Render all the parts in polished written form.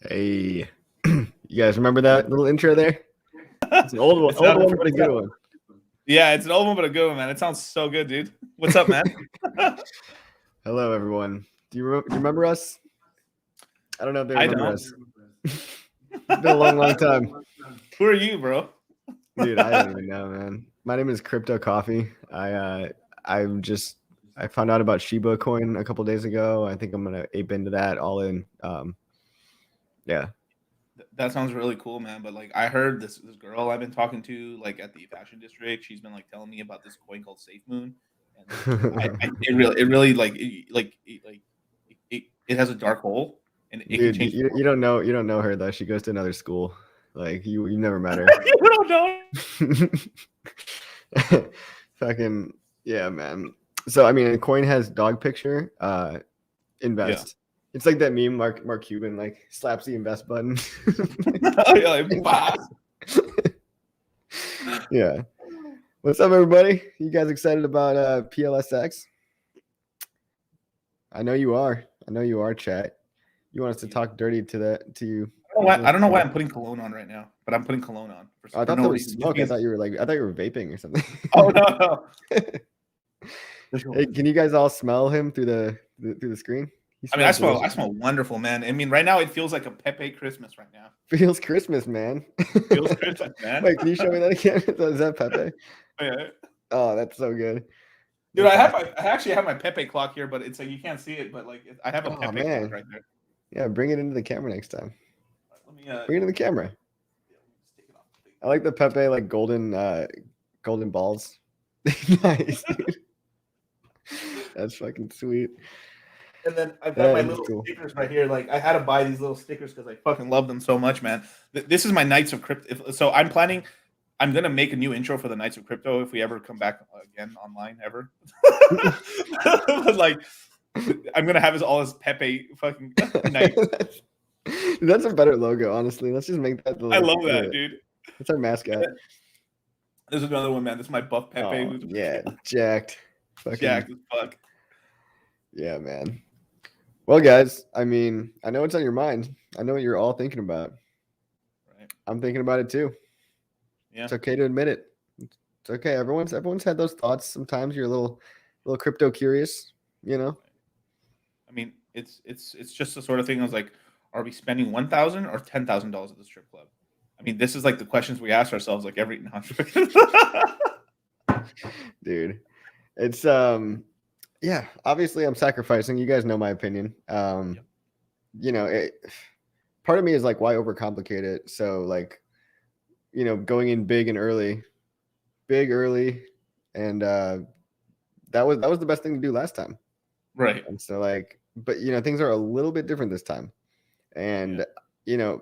Hey, you guys remember that little intro there? It's an old one, but a good one. Yeah, it's an old one, but a good one, man. It sounds so good, dude. What's up, man? Hello, everyone. Do you remember us? I don't know if they remember us. It's been a long time. Who are you, bro? Dude, I don't even know, man. My name is Crypto Coffee. I found out about Shiba Coin a couple days ago. I think I'm gonna ape into that all in. Yeah. That sounds really cool, man. But like, I heard this girl I've been talking to, like at the fashion district. She's been like telling me about this coin called Safe Moon, and it really it has a dark hole, and it Dude, can change. You don't know her though. She goes to another school. Like you never met her. You don't know. Fucking yeah, man. So I mean, a coin has dog picture. Invest. Yeah. It's like that meme, Mark Cuban like slaps the invest button. Yeah. What's up, everybody? You guys excited about Plsx? I know you are. Chat. You want us to talk dirty to you? I don't know why I'm putting cologne on right now, but I'm putting cologne on. I thought that was smoke. I thought you were vaping or something. Oh no. Hey, can you guys all smell him through the screen? I mean, I smell wonderful, man. I mean, right now it feels like a Pepe Christmas right now. Feels Christmas, man. Feels Christmas, man. Wait, can you show me that again? Is that Pepe? Yeah. Oh, that's so good. Dude, I actually have my Pepe clock here, but it's like you can't see it, but like I have a Pepe clock right there. Yeah, bring it into the camera next time. Let me bring it into the camera. I like the Pepe like golden balls. Nice, dude. That's fucking sweet. And then I've got my little stickers right here. Like I had to buy these little stickers because I fucking love them so much, man. This is my Knights of Crypto. So I'm gonna make a new intro for the Knights of Crypto if we ever come back again online ever. But like, I'm gonna have us all as Pepe fucking Knights. That's a better logo, honestly. Let's just make that. I love that, dude. That's our mascot. There's another one, man. This is my buff Pepe. Oh, yeah, jacked. Jacked as fuck. Yeah, man. Well, guys, I mean, I know what's on your mind. I know what you're all thinking about. Right. I'm thinking about it too. Yeah. It's okay to admit it. It's okay. Everyone's had those thoughts. Sometimes you're a little crypto curious, you know. I mean, it's just the sort of thing. I was like, are we spending $1,000 or $10,000 at the strip club? I mean, this is like the questions we ask ourselves like every Dude. It's yeah, obviously I'm sacrificing. You guys know my opinion. You know, part of me is like, why overcomplicate it? So like, you know, going in big early, and that was the best thing to do last time. Right. And so like, but you know, things are a little bit different this time. And you know,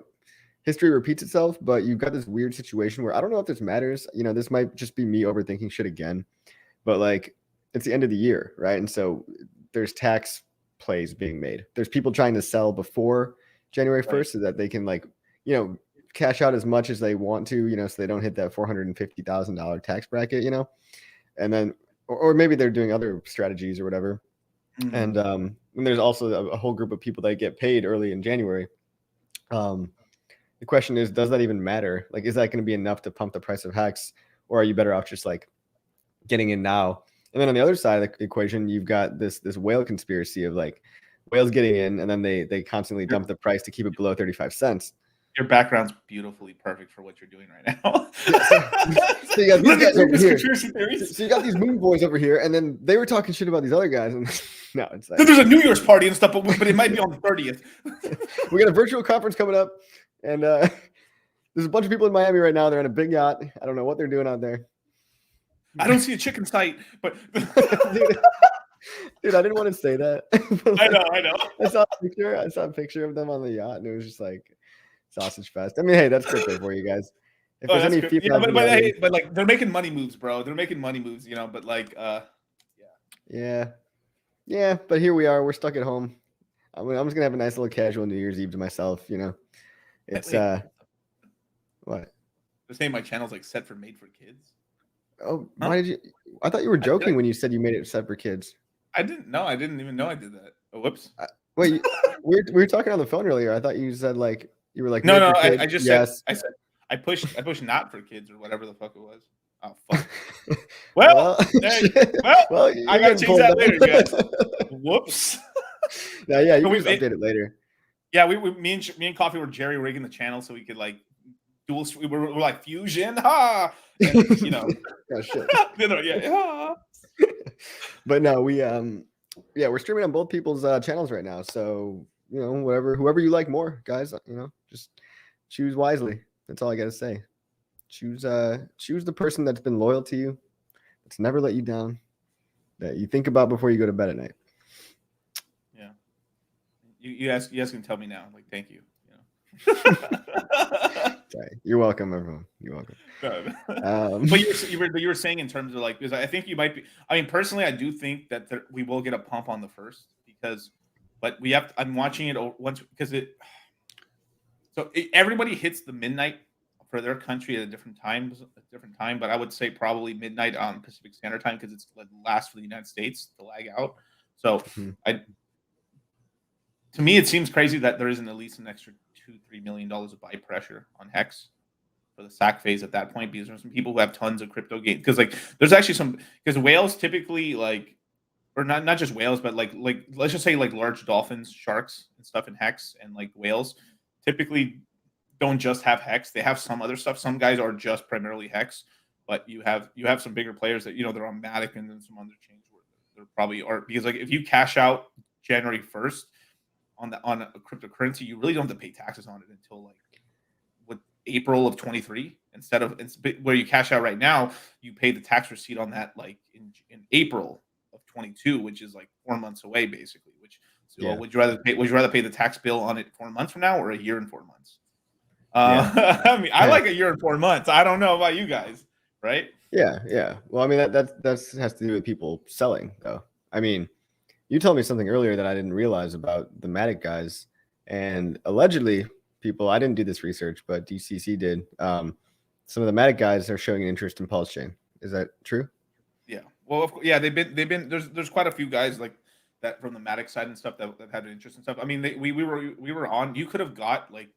history repeats itself, but you've got this weird situation where I don't know if this matters. You know, this might just be me overthinking shit again. But like, it's the end of the year, right? And so there's tax plays being made. There's people trying to sell before January 1st so that they can like, you know, cash out as much as they want to, you know, so they don't hit that $450,000 tax bracket, you know, and then, or maybe they're doing other strategies or whatever. Mm-hmm. And there's also a whole group of people that get paid early in January. The question is, does that even matter? Like, is that going to be enough to pump the price of Hex, or are you better off just like getting in now? And then on the other side of the equation, you've got this whale conspiracy of like whales getting in, and then they constantly dump the price to keep it below 35 cents. Your background's beautifully perfect for what you're doing right now. So you got these guys over here. So you got these moon boys over here, and then they were talking shit about these other guys. And no, it's like there's a New Year's party and stuff, but it might be on the 30th. We got a virtual conference coming up, and there's a bunch of people in Miami right now. They're on a big yacht. I don't know what they're doing out there. I don't see a chicken sight, but dude, I didn't want to say that. Like, I know. I saw a picture of them on the yacht, and it was just like sausage fest. I mean, hey, that's crypto for you guys. If there's any female, but like they're making money moves, bro. They're making money moves, you know. But like, yeah. But here we are. We're stuck at home. I mean, I'm just gonna have a nice little casual New Year's Eve to myself, you know. It's what? They're saying my channel's like set for made for kids. Oh, why did you? I thought you were joking when you said you made it set for kids. I didn't know. I didn't even know I did that. Oh, whoops. Wait, we were talking on the phone earlier. I thought you said like you were like no. I just yes. said I pushed not for kids or whatever the fuck it was. Oh fuck. Well, well, I gotta change that later, guys. Whoops. Yeah, you can just update it later. Yeah, me and Coffee were jerry rigging the channel so we could like dual. We're like fusion, ha, and you know. Oh, shit. Yeah. But no, we're streaming on both people's channels right now. So whoever you like more, guys, just choose wisely. That's all I gotta say. Choose the person that's been loyal to you, that's never let you down, that you think about before you go to bed at night. Yeah. You guys can tell me now. Like, thank you. Sorry. You're welcome, everyone. You're welcome. But you were saying in terms of like, because I think you might be. I mean, personally, I do think that we will get a pump on the first but we have. I'm watching it once because everybody hits the midnight for their country at a different time. But I would say probably midnight on Pacific Standard Time because it's the last for the United States to lag out. So to me, it seems crazy that there isn't at least an extra $2-3 million of buy pressure on Hex for the sack phase at that point, because there's some people who have tons of crypto gains. Because like there's actually because whales typically like, or not just whales, but like let's just say like large dolphins, sharks, and stuff in Hex, and like whales typically don't just have Hex. They have some other stuff. Some guys are just primarily Hex, but you have some bigger players that they're on Matic and then some other chains where they're probably are, because like if you cash out January 1st on a cryptocurrency, you really don't have to pay taxes on it until like April of 23, instead of where you cash out right now, you pay the tax receipt on that like in April of 22, which is like 4 months away basically. Would you rather pay the tax bill on it 4 months from now or a year and 4 months? I mean, I like a year and 4 months. I don't know about you guys, right? Yeah. Well, I mean that has to do with people selling though. I mean, you told me something earlier that I didn't realize about the Matic guys, and allegedly people, I didn't do this research, but DCC did. Some of the Matic guys are showing an interest in PulseChain. Is that true? Yeah. Well, they've been there's quite a few guys like that from the Matic side and stuff that had an interest and stuff. I mean, we were on. You could have got like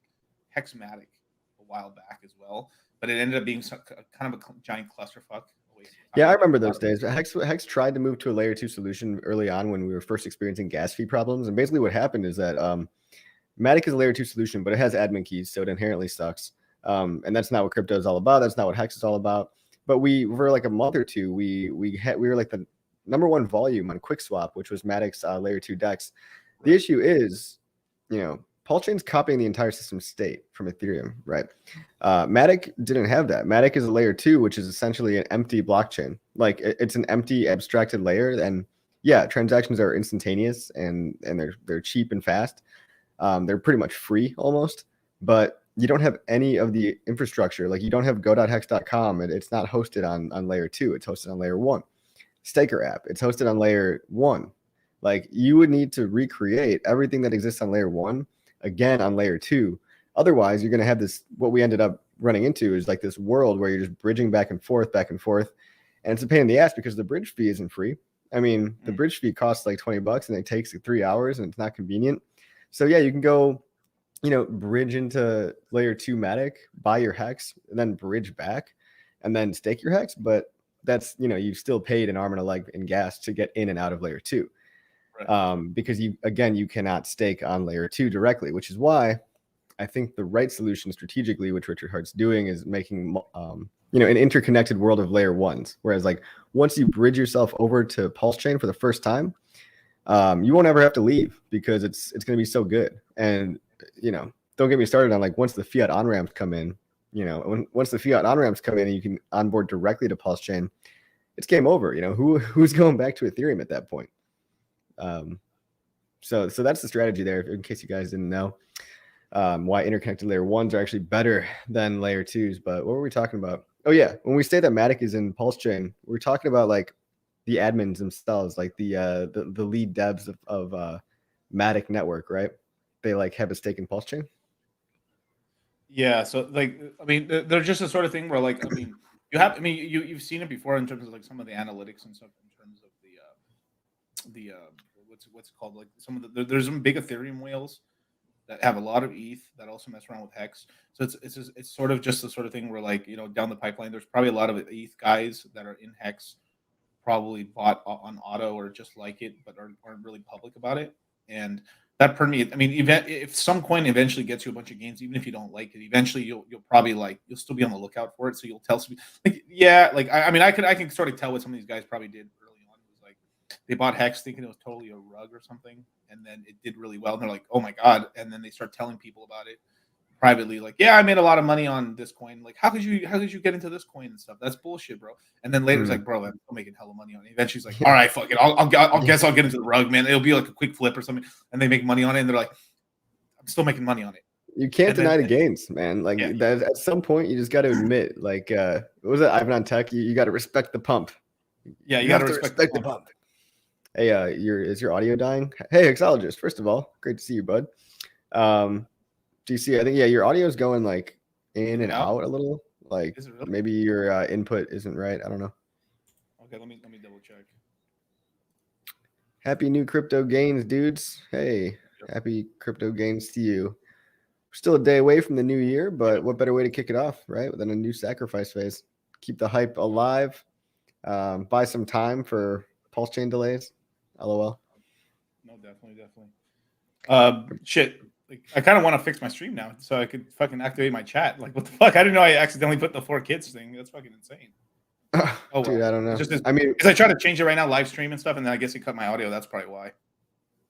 Hex Matic a while back as well, but it ended up being kind of a giant clusterfuck. Yeah, I remember those days. Hex tried to move to a layer 2 solution early on when we were first experiencing gas fee problems, and basically what happened is that Matic is a layer 2 solution, but it has admin keys, so it inherently sucks. And that's not what crypto is all about. That's not what Hex is all about. But for like a month or two, we were like the #1 volume on QuickSwap, which was Matic's layer 2 DEX. The issue is, PulseChain's copying the entire system state from Ethereum, right? Matic didn't have that. Matic is a layer 2, which is essentially an empty blockchain. Like it's an empty abstracted layer, and yeah, transactions are instantaneous and they're cheap and fast. They're pretty much free almost, but you don't have any of the infrastructure. Like you don't have go.hex.com. It's not hosted on layer 2. It's hosted on layer 1. Staker app, it's hosted on layer 1. Like you would need to recreate everything that exists on layer 1 again on layer 2. Otherwise, you're going to have this, what we ended up running into is like this world where you're just bridging back and forth. And it's a pain in the ass because the bridge fee isn't free. I mean, the bridge fee costs like $20 and it takes 3 hours and it's not convenient. So yeah, you can go, bridge into layer 2 Matic, buy your Hex, and then bridge back and then stake your Hex. But that's, you've still paid an arm and a leg in gas to get in and out of layer 2. Right. Because you cannot stake on layer 2 directly, which is why I think the right solution strategically, which Richard Hart's doing, is making, an interconnected world of layer 1s. Whereas like once you bridge yourself over to PulseChain for the first time, you won't ever have to leave because it's going to be so good. And, don't get me started on like once the fiat on-ramps come in, once the fiat on-ramps come in and you can onboard directly to PulseChain, it's game over. Who's going back to Ethereum at that point? So that's the strategy there, in case you guys didn't know why interconnected layer 1s are actually better than layer 2s. But what were we talking about? Oh yeah, when we say that Matic is in PulseChain, we're talking about like the admins themselves, like the lead devs of Matic network, right? They like have a stake in PulseChain. Yeah, so like I mean, they're just a sort of thing where like I mean, You have, I mean, you've seen it before in terms of like some of the analytics and stuff in terms of the what's it called, like some of there's some big Ethereum whales that have a lot of ETH that also mess around with Hex. So it's sort of just the sort of thing where, like, you know, down the pipeline, there's probably a lot of ETH guys that are in Hex, probably bought on auto or just like it, but aren't really public about it. And that permeates. I mean, if some coin eventually gets you a bunch of gains, even if you don't like it, eventually you'll probably you'll still be on the lookout for it. So you'll tell some, like, yeah, like I mean, I can sort of tell what some of these guys probably did early on. It was like they bought Hex thinking it was totally a rug or something, and then it did really well. And they're like, oh my god! And then they start telling people about it privately, like, yeah, I made a lot of money on this coin. Like, how could you get into this coin and stuff? That's bullshit, bro. And then later it's like, bro, I'm still making hella money on it. Eventually she's like, all right, fuck it, I'll guess I'll get into the rug, man. It'll be like a quick flip or something, and they make money on it, and they're like, I'm still making money on it. You can't deny the gains, man. Like, that, at some point you just got to admit, like, what was it, Ivan on Tech? You got to respect the pump. Yeah, you got to respect the pump. Hey, is your audio dying? Hey, Hexologist, first of all, great to see you, bud. DC, I think, yeah, your audio is going like in and out a little. Like, really? Maybe your input isn't right. I don't know. Okay, let me double check. Happy new crypto gains, dudes. Hey, happy crypto gains to you. We're still a day away from the new year, but what better way to kick it off, right? Than a new sacrifice phase. Keep the hype alive. Buy some time for PulseChain delays. LOL. No, definitely. Shit. Like, I kind of want to fix my stream now so I could fucking activate my chat. Like, what the fuck? I didn't know I accidentally put the 4 kids thing. That's fucking insane. Oh, dude, I don't know. I mean, because I try to change it right now, live stream and stuff, and then I guess it cut my audio. That's probably why.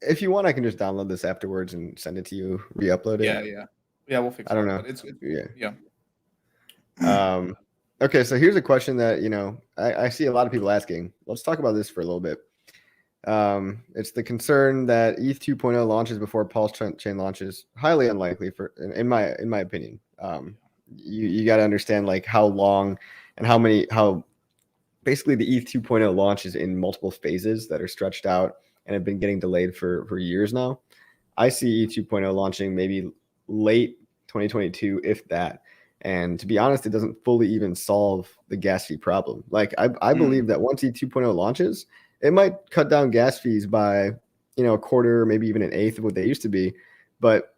If you want, I can just download this afterwards and send it to you, re-upload it. Yeah, we'll fix it. I don't know. Yeah. Okay, so here's a question that, you know, I see a lot of people asking. Let's talk about this for a little bit. It's the concern that ETH 2.0 launches before PulseChain launches. Highly unlikely, in my opinion. You got to understand, like, how long and how basically the ETH 2.0 launches in multiple phases that are stretched out and have been getting delayed for years now. I see ETH 2.0 launching maybe late 2022, if that. And to be honest, it doesn't fully even solve the gas fee problem. Like, I believe that once ETH 2.0 launches, it might cut down gas fees by, you know, a quarter, maybe even an eighth of what they used to be. But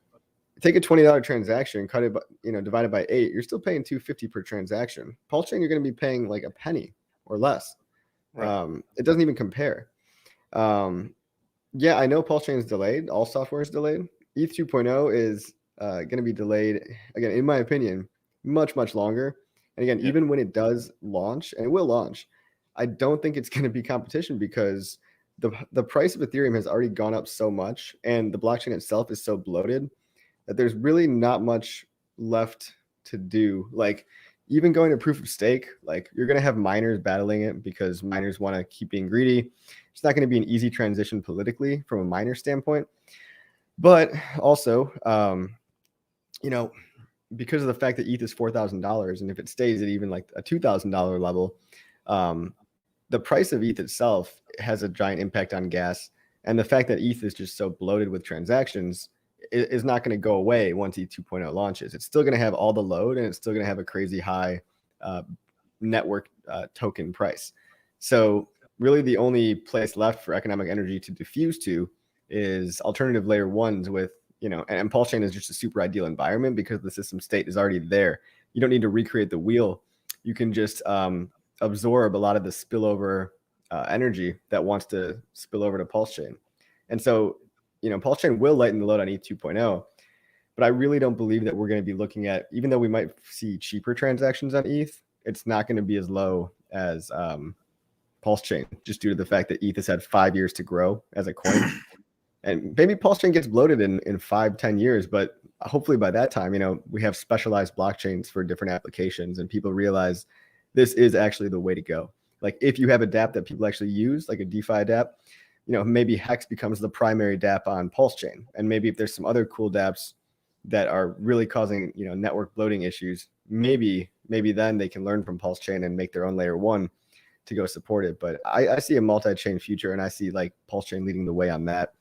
take a $20 transaction, cut it, you know, divided by 8, you're still paying $2.50 per transaction. PulseChain, you're going to be paying like a penny or less. Right. It doesn't even compare. Yeah, I know PulseChain is delayed. All software is delayed. ETH 2.0 is going to be delayed, again, in my opinion, much longer. And again, even when it does launch, and it will launch, I don't think it's going to be competition because the price of Ethereum has already gone up so much, and the blockchain itself is so bloated that there's really not much left to do. Like, even going to proof of stake, like, you're going to have miners battling it because miners want to keep being greedy. It's not going to be an easy transition politically from a miner standpoint. But also, you know, because of the fact that ETH is $4,000, and if it stays at even like a $2,000 level, the price of ETH itself has a giant impact on gas. And the fact that ETH is just so bloated with transactions is not going to go away once ETH 2.0 launches. It's still going to have all the load, and it's still going to have a crazy high network token price. So really the only place left for economic energy to diffuse to is alternative layer ones with, you know, and PulseChain is just a super ideal environment because the system state is already there. You don't need to recreate the wheel. You can just absorb a lot of the spillover energy that wants to spill over to PulseChain. And so, you know, PulseChain will lighten the load on ETH 2.0, but I really don't believe that we're going to be looking at, even though we might see cheaper transactions on ETH, it's not going to be as low as PulseChain, just due to the fact that ETH has had 5 years to grow as a coin. And maybe PulseChain gets bloated in 5-10 years, but hopefully by that time, you know, we have specialized blockchains for different applications and people realize this is actually the way to go. Like, if you have a dApp that people actually use, like a DeFi dApp, you know, maybe Hex becomes the primary dApp on PulseChain. And maybe if there's some other cool dApps that are really causing, you know, network bloating issues, maybe then they can learn from PulseChain and make their own layer one to go support it. But I see a multi-chain future, and I see like PulseChain leading the way on that.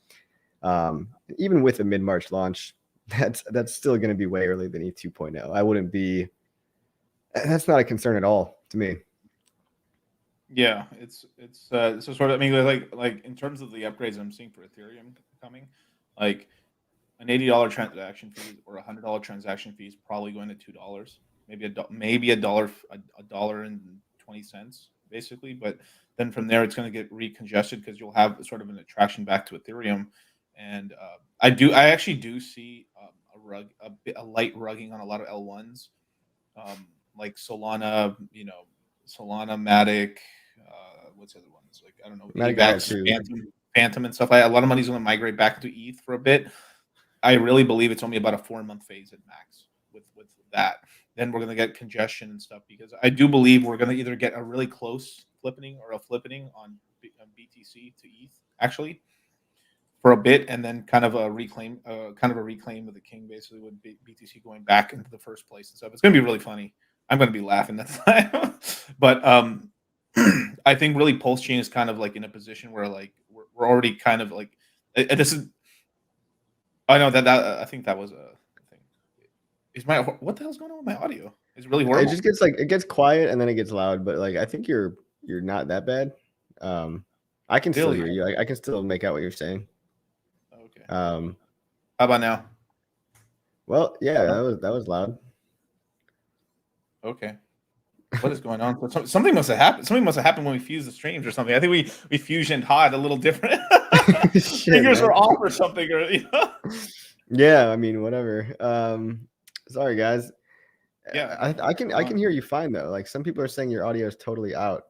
Even with a mid-March launch, that's still going to be way earlier than ETH 2.0. I wouldn't be, that's not a concern at all to me. Yeah, it's so sort of. I mean, like in terms of the upgrades I'm seeing for Ethereum coming, like an $80 transaction fee or $100 transaction fee is probably going to $2, maybe $1.20 basically. But then from there, it's going to get recongested because you'll have sort of an attraction back to Ethereum. And I actually do see a light rugging on a lot of L1s, like Solana, Solana, Matic, what's the other ones? Like, I don't know, Matic AVAX, Phantom, and stuff like that. A lot of money's going to migrate back to ETH for a bit. I really believe it's only about a 4-month phase at max with that. Then we're going to get congestion and stuff because I do believe we're going to either get a really close flippening or a flippening on BTC to ETH actually for a bit, and then kind of a reclaim of the king basically with BTC going back into the first place and stuff. It's going to be really funny. I'm going to be laughing that time, but I think really PulseChain is kind of like in a position where like we're already kind of like this is. I know that I think that was a thing. What the hell's going on with my audio? It's really horrible. It just gets it gets quiet and then it gets loud, but like I think you're not that bad. I can still hear you. I can still make out what you're saying. Okay. How about now? Well, yeah, that was loud. Okay. What is going on? Something must have happened. Something must have happened when we fused the streams or something. I think we fusioned hot a little different. Fingers are off or something, or Yeah, I mean, whatever. Sorry guys. Yeah, I can hear you fine though. Like some people are saying your audio is totally out.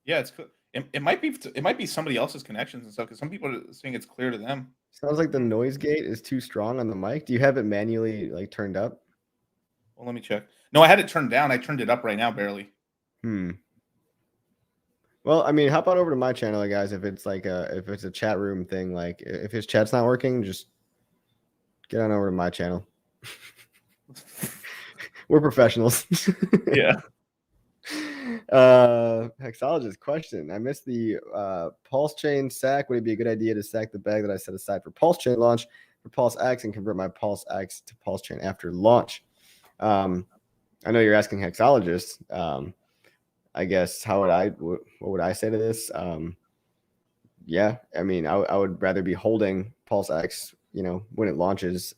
Yeah, it's good. It might be somebody else's connections and stuff because some people are saying it's clear to them. Sounds like the noise gate is too strong on the mic. Do you have it manually like turned up? Well, let me check. No, I had it turned down. I turned it up right now, barely. Well, I mean, hop on over to my channel, guys. If it's like if it's a chat room thing, like if his chat's not working, just get on over to my channel. We're professionals. Yeah. Hexologist question. I missed the PulseChain sack. Would it be a good idea to sack the bag that I set aside for PulseChain launch for PulseX and convert my PulseX to PulseChain after launch? I know you're asking Hexologist. I guess what would I say to this? Yeah, I mean, I would rather be holding PulseX, when it launches.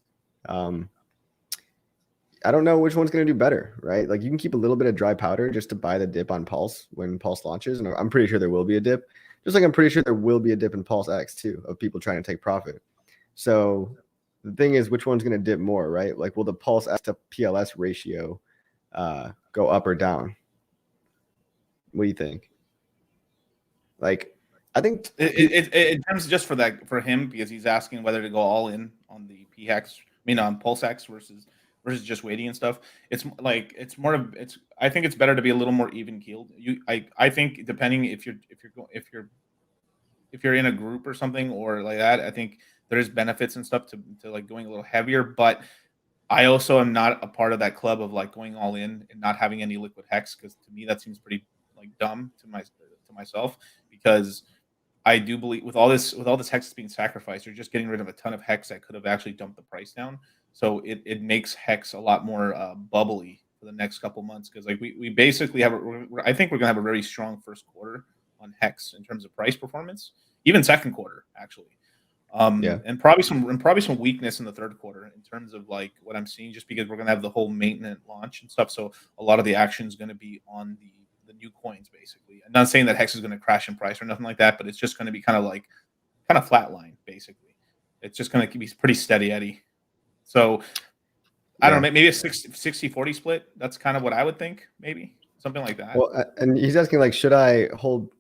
I don't know which one's going to do better, right? Like you can keep a little bit of dry powder just to buy the dip on Pulse when Pulse launches. And I'm pretty sure there will be a dip, just like I'm pretty sure there will be a dip in PulseX too of people trying to take profit. So the thing is, which one's going to dip more, right? Like, will the PulseX to PLS ratio go up or down? What do you think? Like, I think in terms of just for him, because he's asking whether to go all in on the on PulseX versus just waiting and stuff. I think it's better to be a little more even keeled. I think depending if you're in a group or something or like that, I think there's benefits and stuff to like going a little heavier. But I also am not a part of that club of like going all in and not having any liquid hex, because to me that seems pretty like dumb to myself, because I do believe with all this hex being sacrificed, you're just getting rid of a ton of hex that could have actually dumped the price down. So it makes hex a lot more bubbly for the next couple months, because like we basically have I think we're gonna have a very strong first quarter on hex in terms of price performance, even second quarter actually, and probably some weakness in the third quarter in terms of like what I'm seeing, just because we're gonna have the whole maintenance launch and stuff. So a lot of the action is gonna be on the new coins basically. I'm not saying that hex is going to crash in price or nothing like that, but it's just going to be kind of flatline basically. It's just going to be pretty steady Eddie. So I don't know, maybe a 60-40 split. That's kind of what I would think, maybe something like that. Well, and he's asking like, should I hold,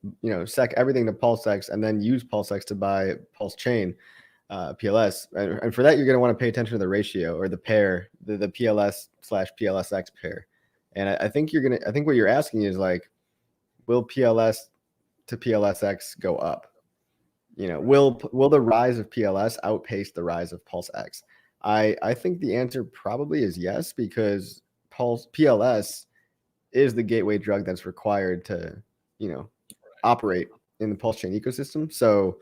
sec everything to PulseX and then use PulseX to buy PulseChain PLS? And for that, you're going to want to pay attention to the ratio or the pair, the PLS/PLSX pair. And I think what you're asking is like, will PLS to PLSX go up? Will the rise of PLS outpace the rise of PulseX? I think the answer probably is yes, because PLS is the gateway drug that's required to, operate in the PulseChain ecosystem. So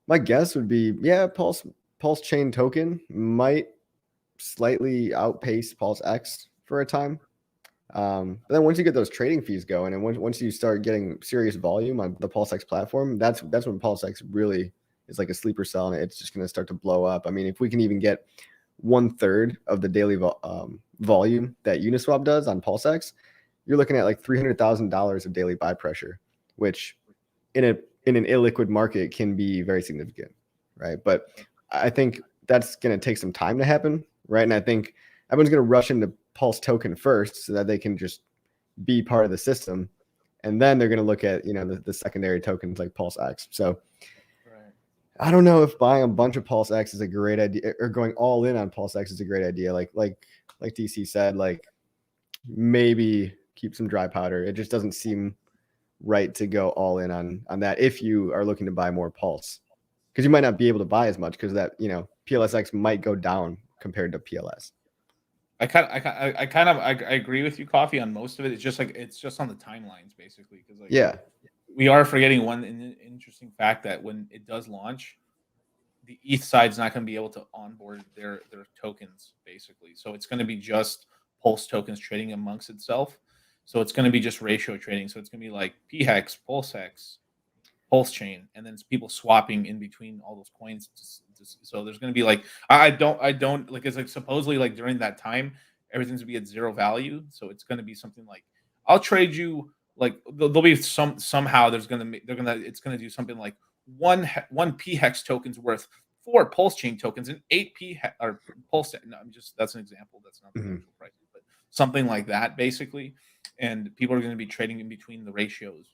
my guess would be, yeah, PulseChain token might slightly outpace PulseX for a time. But then once you get those trading fees going, and once you start getting serious volume on the PulseX platform, that's when PulseX really is like a sleeper cell, and it's just going to start to blow up. I mean, if we can even get 1/3 of the daily volume that Uniswap does on PulseX, you're looking at like $300,000 of daily buy pressure, which in an illiquid market can be very significant, right? But I think that's going to take some time to happen, right? And I think everyone's going to rush into Pulse token first so that they can just be part of the system, and then they're going to look at the secondary tokens like PulseX. So I don't know if buying a bunch of PulseX is a great idea, or going all in on PulseX is a great idea. Like DC said, like maybe keep some dry powder. It just doesn't seem right to go all in on that if you are looking to buy more Pulse, because you might not be able to buy as much because that PLSX might go down compared to PLS. I agree with you, Coffee, on most of it. It's just on the timelines basically, because we are forgetting one interesting fact, that when it does launch, the ETH side's not going to be able to onboard their tokens basically. So it's going to be just Pulse tokens trading amongst itself. So it's going to be just ratio trading. So it's going to be like PHEX, PulseX, PulseChain, and then people swapping in between all those coins. So there's going to be like, I don't like, it's like supposedly like during that time, everything's going to be at zero value. So it's going to be something like, I'll trade you, like there'll be somehow it's going to do something like one PHEX token's worth 4 PulseChain tokens and 8 PHEX or Pulse. No, that's an example. That's not the actual price, but something like that basically. And people are going to be trading in between the ratios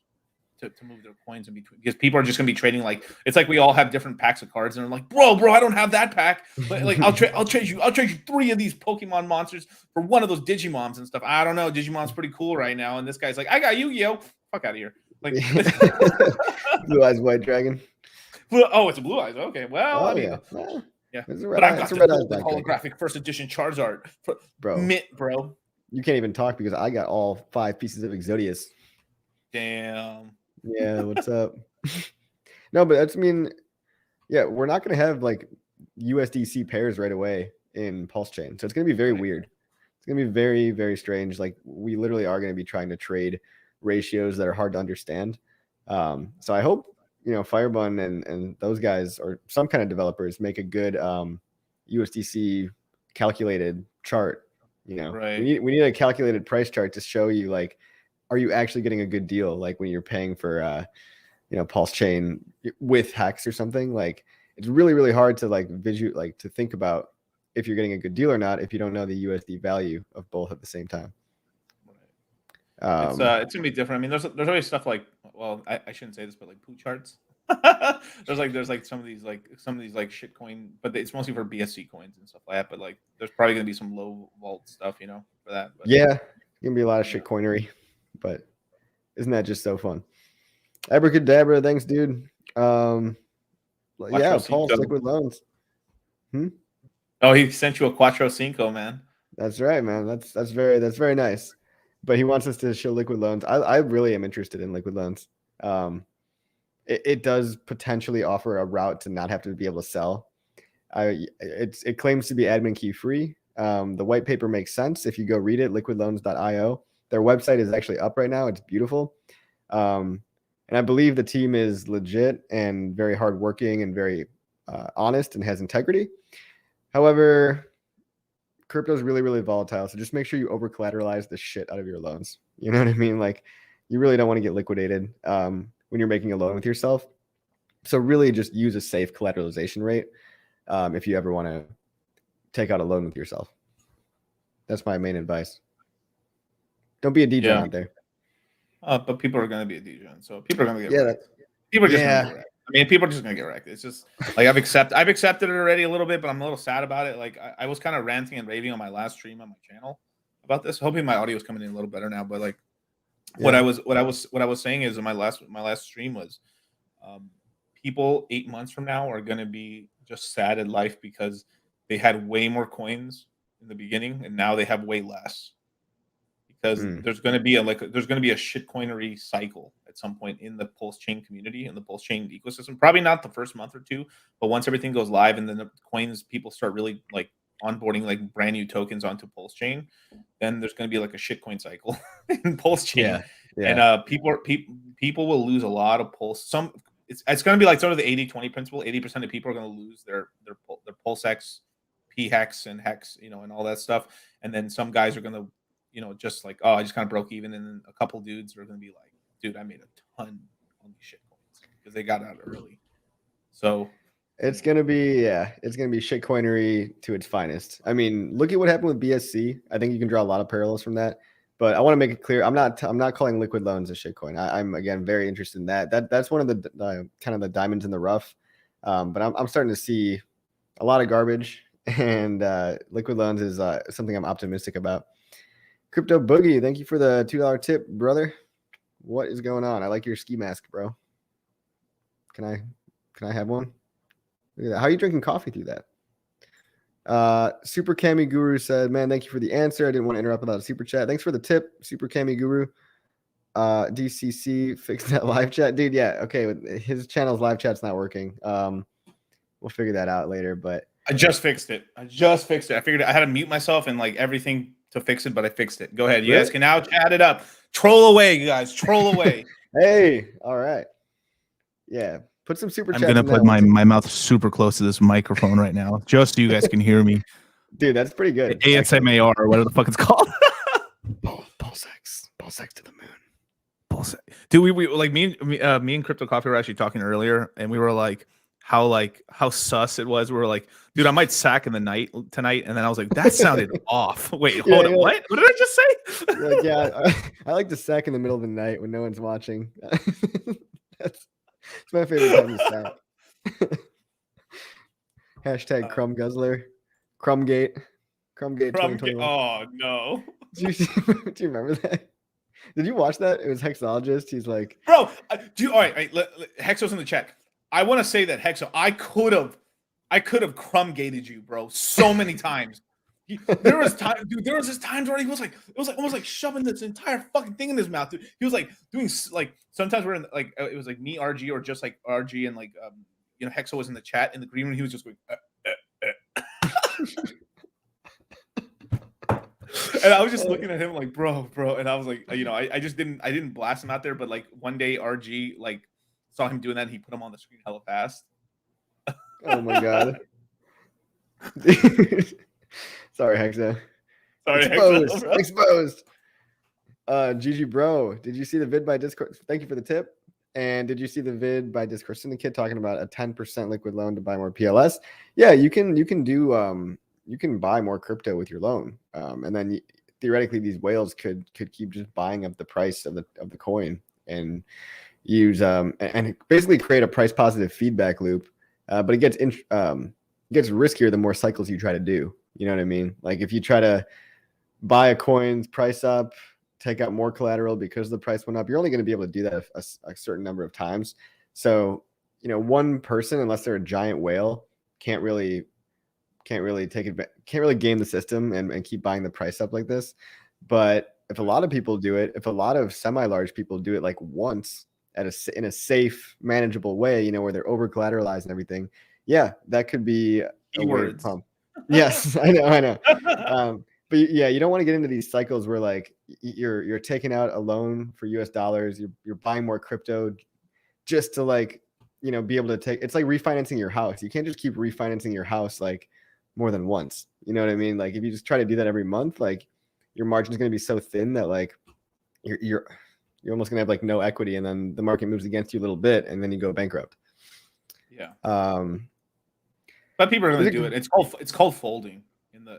to move their coins in between, because people are just going to be trading like, it's like we all have different packs of cards, and they're like, bro, I don't have that pack, but like I'll trade you 3 of these Pokemon monsters for one of those Digimoms and stuff. I don't know, Digimon's pretty cool right now, and this guy's like, I got Yu-Gi-Oh, fuck out of here. Like Blue Eyes White Dragon. Oh, it's a Blue Eyes. Okay, well, I mean, yeah. But I've got the holographic first edition Charizard, bro. You can't even talk because I got all 5 pieces of Exodius. Damn. Yeah, what's up? No, but that's, we're not going to have like USDC pairs right away in PulseChain. So it's going to be very weird. It's going to be very, very strange. Like we literally are going to be trying to trade ratios that are hard to understand. So I hope, Firebun and those guys, or some kind of developers, make a good USDC calculated chart. We need a calculated price chart to show you, like, are you actually getting a good deal? Like when you're paying for, PulseChain with Hex or something. Like it's really, really hard to to think about if you're getting a good deal or not if you don't know the USD value of both at the same time. It's gonna be different. I mean, there's always stuff like, well, I shouldn't say this, but like poo charts. there's some of these shitcoin, but it's mostly for BSC coins and stuff like that. But like, there's probably gonna be some low vault stuff, for that. But, yeah, gonna be a lot of shitcoinery, but isn't that just so fun? Abracadabra, thanks, dude. Pulse liquid loans. Oh, he sent you a Quattro Cinco, man. That's right, man. That's very nice. But he wants us to show liquid loans. I really am interested in liquid loans. It does potentially offer a route to not have to be able to sell. It claims to be admin key free. The white paper makes sense if you go read it. Liquidloans.io. Their website is actually up right now. It's beautiful. And I believe the team is legit and very hardworking and very honest and has integrity. However, crypto is really, really volatile. So just make sure you over collateralize the shit out of your loans. You know what I mean? Like you really don't want to get liquidated when you're making a loan with yourself. So really just use a safe collateralization rate if you ever want to take out a loan with yourself. That's my main advice. Don't be a DJ out there. But people are going to be a DJ, so people are going to get wrecked. People are just going to get wrecked. I mean, people are just going to get wrecked. It's just like I've accepted it already a little bit, but I'm a little sad about it. Like I was kind of ranting and raving on my last stream on my channel about this. Hoping my audio is coming in a little better now. But like what I was saying is in my last stream was people 8 months from now are going to be just sad in life because they had way more coins in the beginning and now they have way less. Because there's going to be a shitcoinery cycle at some point in the PulseChain community and the PulseChain ecosystem. Probably not the first month or two, but once everything goes live and then the coins people start really like onboarding like brand new tokens onto PulseChain, then there's going to be like a shitcoin cycle in PulseChain, and people will lose a lot of Pulse. It's going to be like sort of the 80-20 principle. 80% of people are going to lose their PulseX, P-Hex, and Hex, and all that stuff, and then some guys are going to, just like, oh, I just kind of broke even, and then a couple dudes are going to be like, dude, I made a ton on these shitcoins because they got out early. So it's gonna be shitcoinery to its finest. I mean, look at what happened with BSC. I think you can draw a lot of parallels from that. But I want to make it clear, I'm not calling liquid loans a shitcoin. I'm again very interested in that. That's one of the kind of the diamonds in the rough. But I'm starting to see a lot of garbage, and liquid loans is something I'm optimistic about. Crypto Boogie, thank you for the $2 tip, brother. What is going on? I like your ski mask, bro. Can I have one? Look at that. How are you drinking coffee through that? Super Kami Guru said, man, thank you for the answer. I didn't want to interrupt without a super chat. Thanks for the tip, Super Kami Guru. DCC, fix that live chat. Dude, yeah, okay. His channel's live chat's not working. We'll figure that out later, but I just fixed it. I figured I had to mute myself and like everything to fix it, but I fixed it. Go ahead. You guys can now chat it up. Troll away, you guys. Troll away. Hey, all right. Yeah. Put some super chats. I'm going to put my mouth super close to this microphone right now, just so you guys can hear me. Dude, that's pretty good. ASMAR, or whatever the fuck it's called. PulseX to the moon. PulseX. Dude, we like me and Crypto Coffee were actually talking earlier, and we were like, how sus it was. We were like, dude, I might sack in the night tonight, and then I was like, that sounded off. Wait, hold on, what? What did I just say? Like, yeah, I like to sack in the middle of the night when no one's watching. It's my favorite time to sack. Hashtag Crumb Guzzler, Crumbgate 2021. Oh no! Do you remember that? Did you watch that? It was Hexologist. He's like, bro, all right, Hexo's in the chat. I want to say that Hexo, I could have crumb-gated you, bro, so many times. There was this times where he was like, it was like almost like shoving this entire fucking thing in his mouth, dude. He was like doing like, sometimes we're in like, it was like me, RG, or just like RG, and like Hexo was in the chat in the green room. He was just going and I was just looking at him like, bro, and I was like, I didn't blast him out there, but like one day RG like saw him doing that, and he put him on the screen hella fast. Oh my god. Sorry, Hexa. Sorry, exposed. GG bro, did you see the vid by Discord? Thank you for the tip. And did you see the vid by Discord Syndicate talking about a 10% liquid loan to buy more PLS? Yeah, you can do you can buy more crypto with your loan, and then theoretically these whales could keep just buying up the price of the coin and use and basically create a price positive feedback loop. But it gets riskier the more cycles you try to do. You know what I mean? Like if you try to buy a coin's price up, take out more collateral because the price went up, you're only going to be able to do that a certain number of times. So one person, unless they're a giant whale, can't really game the system and keep buying the price up like this. But if a lot of people do it, if a lot of semi-large people do it like once in a safe, manageable way, where they're over collateralized and everything, yeah, that could be a way to pump. Yes, I know. But yeah, you don't want to get into these cycles where like you're taking out a loan for US dollars, you're buying more crypto just to like, be able to take. It's like refinancing your house. You can't just keep refinancing your house like more than once. You know what I mean? Like if you just try to do that every month, like your margin is going to be so thin that like you're almost going to have like no equity, and then the market moves against you a little bit, and then you go bankrupt. Yeah. But people are going to do it. It's called folding.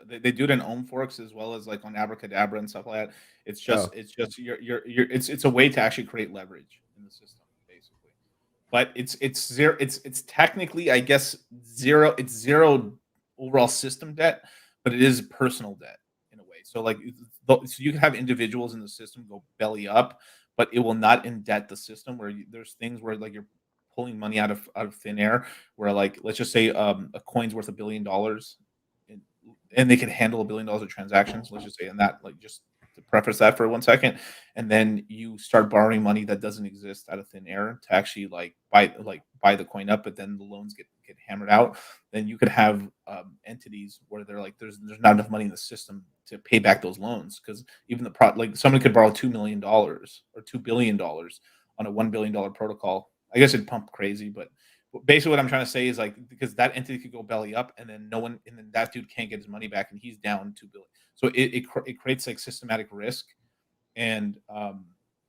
They do it in Ohm Forks as well as like on Abracadabra and stuff like that. It's just it's a way to actually create leverage in the system, basically. But it's zero. It's technically, I guess, zero. It's zero overall system debt, but it is personal debt in a way. So like, so you can have individuals in the system go belly up, but it will not indebt the system. Where there's things where like you're pulling money out of thin air, where like let's just say a coin's worth $1 billion, and they can handle $1 billion of transactions. Let's just say, and that like just preface that for 1 second, and then you start borrowing money that doesn't exist out of thin air to actually buy the coin up, but then the loans get hammered out. Then you could have entities where they're like, there's not enough money in the system to pay back those loans, because even like somebody could borrow $2 million or $2 billion on a $1 billion protocol. I guess it'd pump crazy, but basically what I'm trying to say is, like, because that entity could go belly up, and then and then that dude can't get his money back, and he's down $2 billion. So it creates like systematic risk, and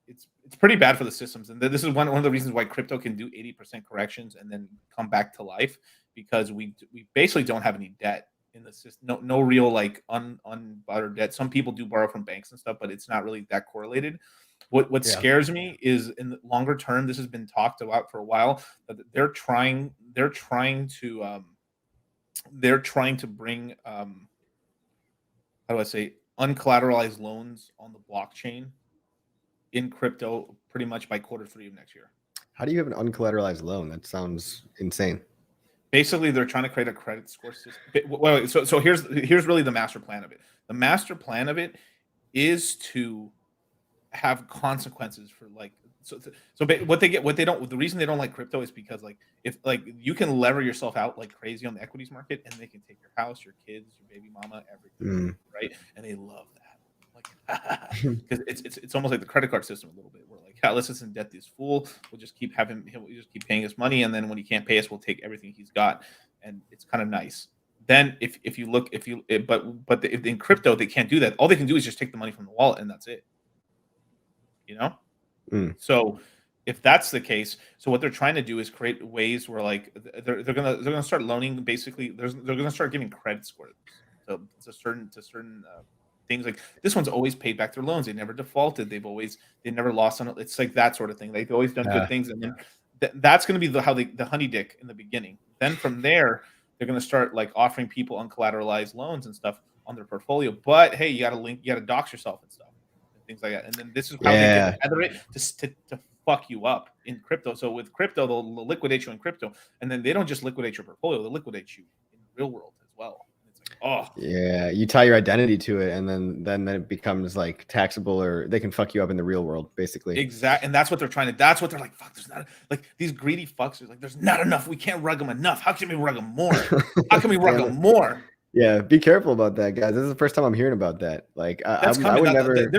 it's pretty bad for the systems. And this is one of the reasons why crypto can do 80% corrections and then come back to life, because we basically don't have any debt in the system. No real like unbuttered debt. Some people do borrow from banks and stuff, but it's not really that correlated. What scares me is, in the longer term, this has been talked about for a while, that they're trying to bring how do I say, uncollateralized loans on the blockchain in crypto pretty much by Q3 of next year. How do you have an uncollateralized loan? That sounds insane. Basically, they're trying to create a credit score system. So here's really the master plan of it. The master plan of it is to have consequences for like the reason they don't like crypto is because, like, if like you can lever yourself out like crazy on the equities market, and they can take your house, your kids, your baby mama, everything, right? And they love that, like, because it's almost like the credit card system a little bit, where like, yeah, let's just indent this fool, we'll just keep paying us money, and then when he can't pay us, we'll take everything he's got, and it's kind of nice. Then if in crypto they can't do that. All they can do is just take the money from the wallet, and that's it. So if that's the case, so what they're trying to do is create ways where, like, they're gonna start loaning. Basically, they're gonna start giving credit scores to certain things. Like, this one's always paid back their loans. They never defaulted. They never lost on it. It's like that sort of thing. They've always done good things, and then that's going to be the honey dick in the beginning. Then from there, they're going to start like offering people uncollateralized loans and stuff on their portfolio. But hey, you got to dox yourself and stuff. Things like that, and then this is how they can tether it to fuck you up in crypto. So with crypto, they'll liquidate you in crypto, and then they don't just liquidate your portfolio; they'll liquidate you in the real world as well. It's like, oh yeah, you tie your identity to it, and then it becomes like taxable, or they can fuck you up in the real world, basically. Exactly, and that's what they're trying to. That's what they're like. Fuck, there's not, like, these greedy fucks are like, there's not enough. We can't rug them enough. How can we rug them more? How can we rug them more? Yeah, be careful about that, guys. This is the first time I'm hearing about that. Like, I would never.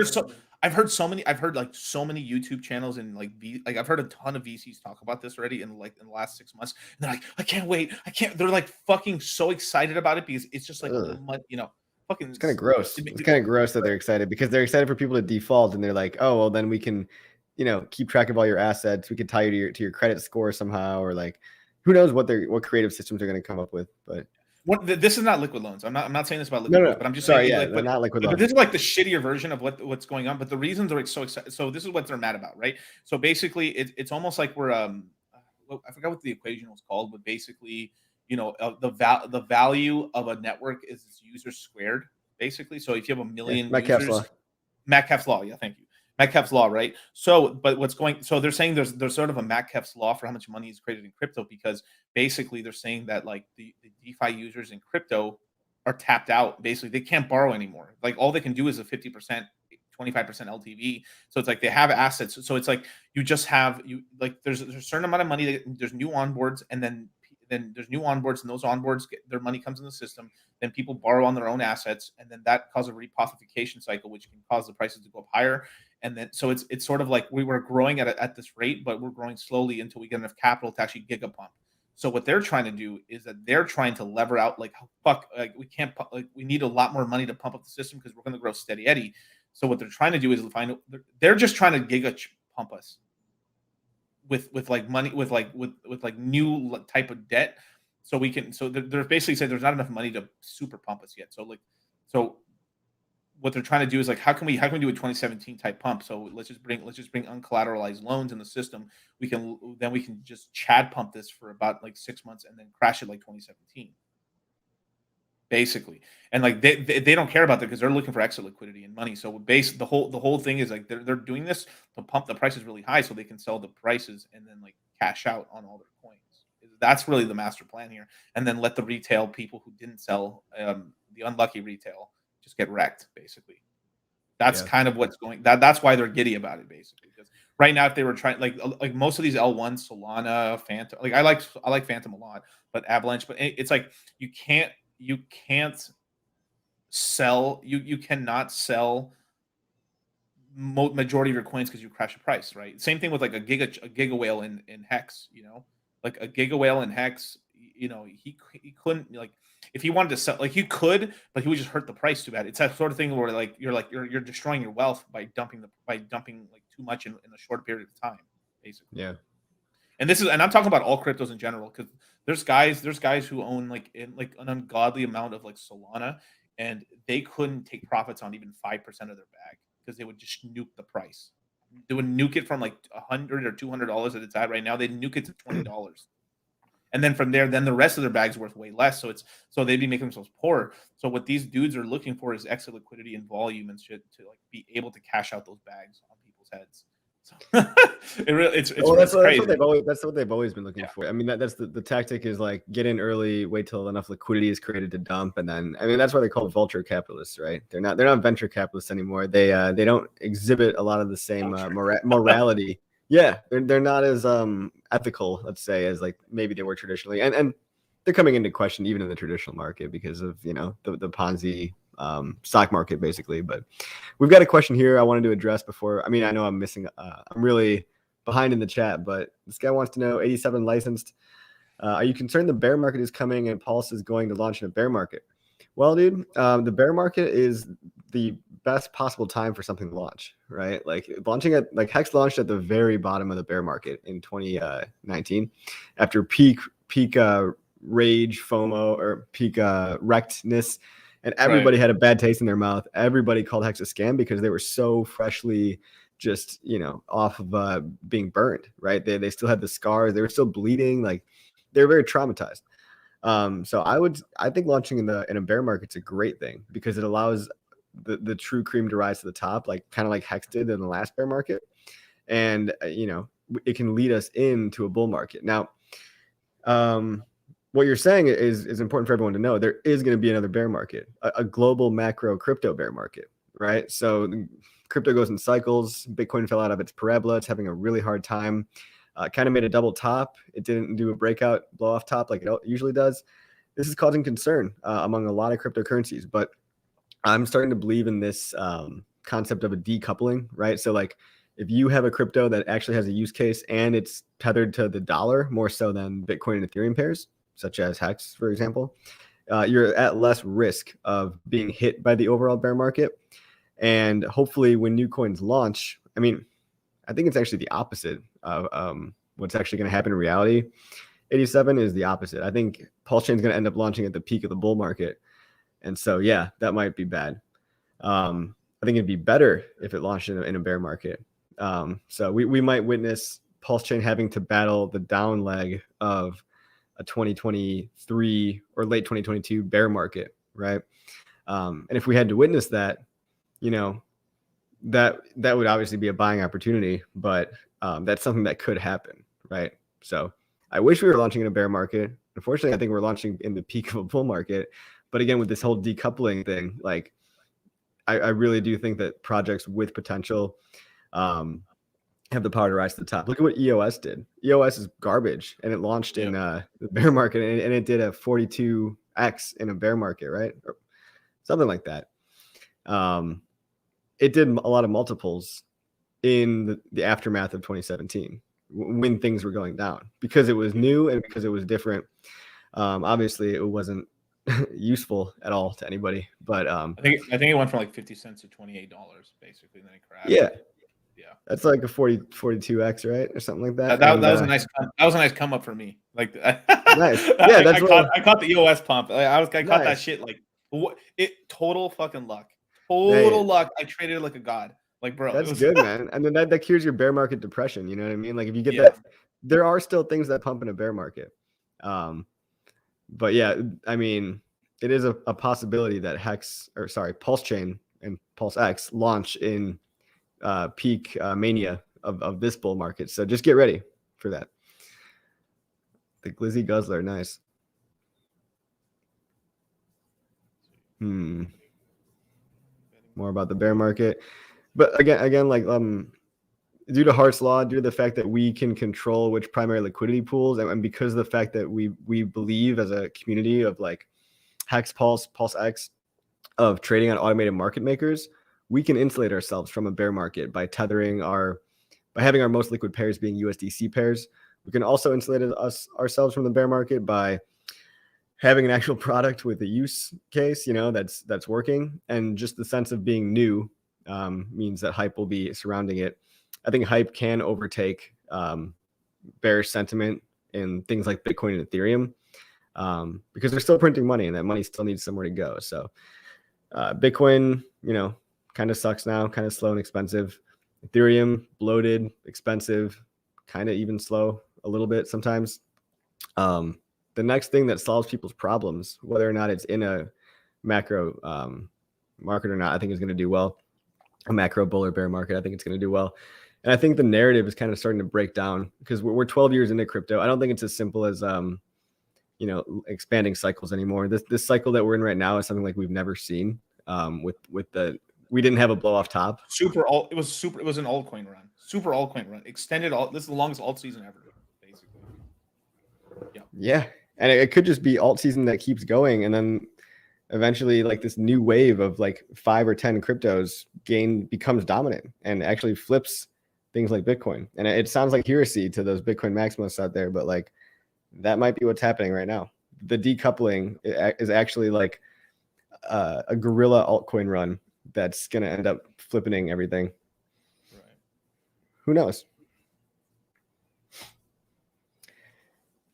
I've heard so many YouTube channels, and like I've heard a ton of VCs talk about this already in the last 6 months. And they're like, I can't wait. They're like fucking so excited about it, because it's just like, fucking. It's kind of gross. It's kind of gross that they're excited, because they're excited for people to default, and they're like, oh well, then we can, keep track of all your assets. We can tie you to your credit score somehow, or like, who knows what creative systems they're going to come up with, but. This is not liquid loans. I'm not saying this about liquid loans, but I'm just saying, like, not liquid loans. But this is like the shittier version of what's going on. But the reasons they're so excited. So this is what they're mad about, right? So basically, it's almost like we're I forgot what the equation was called, but basically, the value of a network is its users squared, basically. So if you have a million users, Metcalfe's law, yeah, thank you. Metcalfe's law, right? So, but so they're saying there's sort of a Metcalfe's law for how much money is created in crypto, because basically they're saying that like the DeFi users in crypto are tapped out. Basically, they can't borrow anymore. Like, all they can do is a 50%, 25% LTV. So it's like they have assets. So it's like there's a certain amount of money. There's new onboards, and then there's new onboards, and those onboards their money comes in the system. Then people borrow on their own assets, and then that causes a repossification cycle, which can cause the prices to go up higher. And then so it's sort of like we were growing at this rate, but we're growing slowly until we get enough capital to actually gigapump. So what they're trying to do is that they're trying to lever out, like, we can't, like, we need a lot more money to pump up the system, because we're going to grow steady Eddie. So what they're trying to do is they're just trying to giga pump us with like money, with new type of debt. So we can, so they're basically saying there's not enough money to super pump us yet. So what they're trying to do is like, how can we do a 2017 type pump? So let's just bring uncollateralized loans in the system. We can just Chad pump this for about like 6 months, and then crash it like 2017, basically. And like they don't care about that, because they're looking for exit liquidity and money. So the whole thing is like they're doing this to pump the prices really high, so they can sell the prices and then like cash out on all their coins. That's really the master plan here. And then let the retail people who didn't sell, the unlucky retail, just get wrecked, basically. That's kind of what's going. That's why they're giddy about it, basically. Because right now, if they were trying, like most of these L1s, Solana, Phantom, like I like Phantom a lot, but Avalanche, but it's like you can't sell. You cannot sell majority of your coins because you crash the price, right? Same thing with like a giga whale in Hex, you know, like a giga whale in Hex, you know, he couldn't, like, if he wanted to sell, like, he could, but he would just hurt the price too bad. It's that sort of thing where you're destroying your wealth by dumping like too much in a short period of time, basically. Yeah. And I'm talking about all cryptos in general, because there's guys who own like an ungodly amount of like Solana, and they couldn't take profits on even 5% of their bag because they would just nuke the price. They would nuke it from like $100 or $200 that it's at right now. They'd nuke it to $20. And then from there, then the rest of their bag's worth way less. So they'd be making themselves poorer. So what these dudes are looking for is extra liquidity and volume and shit to like be able to cash out those bags on people's heads. So it's crazy. That's what they've always been looking for. I mean, that's the tactic is like get in early, wait till enough liquidity is created to dump, and then I mean that's why they're called vulture capitalists, right? They're not venture capitalists anymore. They don't exhibit a lot of the same morality. Yeah, they're not as ethical, let's say, as like maybe they were traditionally, and they're coming into question even in the traditional market because of, you know, the Ponzi stock market basically. But we've got a question here I wanted to address before. I mean, I know I'm missing, I'm really behind in the chat, but this guy wants to know, 87 licensed, are you concerned the bear market is coming and Pulse is going to launch in a bear market? Well, dude, the bear market is the best possible time for something to launch, right? Like launching at like Hex launched at the very bottom of the bear market in 2019 after peak rage, FOMO, or peak wreckedness, and everybody had a bad taste in their mouth. Everybody called Hex a scam because they were so freshly just, you know, off of being burned, right? They still had the scars, they were still bleeding, like they were very traumatized. So I think launching in a bear market's a great thing because it allows the true cream to rise to the top, like kind of like Hex did in the last bear market, and you know, it can lead us into a bull market. Now, what you're saying is important for everyone to know. There is going to be another bear market, a global macro crypto bear market, right? So crypto goes in cycles. Bitcoin fell out of its parabola. It's having a really hard time. Kind of made a double top. It didn't do a breakout blow off top like it usually does. This is causing concern among a lot of cryptocurrencies, but I'm starting to believe in this concept of a decoupling, right? So like if you have a crypto that actually has a use case and it's tethered to the dollar more so than Bitcoin and Ethereum pairs, such as Hex, for example, you're at less risk of being hit by the overall bear market. And hopefully when new coins launch, I mean, I think it's actually the opposite of what's actually going to happen in reality. 87 is the opposite. I think PulseChain is going to end up launching at the peak of the bull market. And so, yeah, that might be bad. I think it'd be better if it launched in a bear market. So we might witness PulseChain having to battle the down leg of a 2023 or late 2022 bear market, right? And if we had to witness that, you know, that would obviously be a buying opportunity, but that's something that could happen, right? So I wish we were launching in a bear market. Unfortunately, I think we're launching in the peak of a bull market. But again, with this whole decoupling thing, like I really do think that projects with potential have the power to rise to the top. Look at what EOS did. EOS is garbage, and it launched in the bear market, and it did a 42x in a bear market, right? Or something like that. It did a lot of multiples in the aftermath of 2017 when things were going down because it was new and because it was different. Obviously, it wasn't useful at all to anybody, but I think it went from like 50 cents to $28 basically, and then it crashed. Yeah, that's like a 42x, right, or something like that. That was a nice come up for me. Like nice. Yeah, I caught the EOS pump. I caught that shit like total fucking luck. Total luck. I traded it like a god. Like, bro, that's good, man. And then that cures your bear market depression. You know what I mean? Like if you get that, there are still things that pump in a bear market. But yeah, I mean, it is a possibility that PulseChain and PulseX launch in peak mania of this bull market. So just get ready for that. The Glizzy Guzzler, nice. more about the bear market. But again, like due to Hart's law, due to the fact that we can control which primary liquidity pools, and because of the fact that we believe as a community of like Hex, PulseX, of trading on automated market makers, we can insulate ourselves from a bear market by having our most liquid pairs being USDC pairs. We can also insulate ourselves from the bear market by having an actual product with a use case, that's working, and just the sense of being new means that hype will be surrounding it. I think hype can overtake bearish sentiment in things like Bitcoin and Ethereum because they're still printing money, and that money still needs somewhere to go. So Bitcoin, kind of sucks now, kind of slow and expensive. Ethereum, bloated, expensive, kind of even slow a little bit sometimes. The next thing that solves people's problems, whether or not it's in a macro market or not, I think is going to do well. A macro bull or bear market, I think it's going to do well. And I think the narrative is kind of starting to break down because we're 12 years into crypto. I don't think it's as simple as expanding cycles anymore. This cycle that we're in right now is something like we've never seen. We didn't have a blow off top. It was an altcoin run. Super altcoin run. Extended this is the longest alt season ever, basically. Yeah. And it could just be alt season that keeps going, and then eventually like this new wave of like 5 or 10 cryptos becomes dominant and actually flips things like Bitcoin. And it sounds like heresy to those Bitcoin maximalists out there, but like that might be what's happening right now. The decoupling is actually like a guerrilla altcoin run that's going to end up flipping everything. Right. Who knows?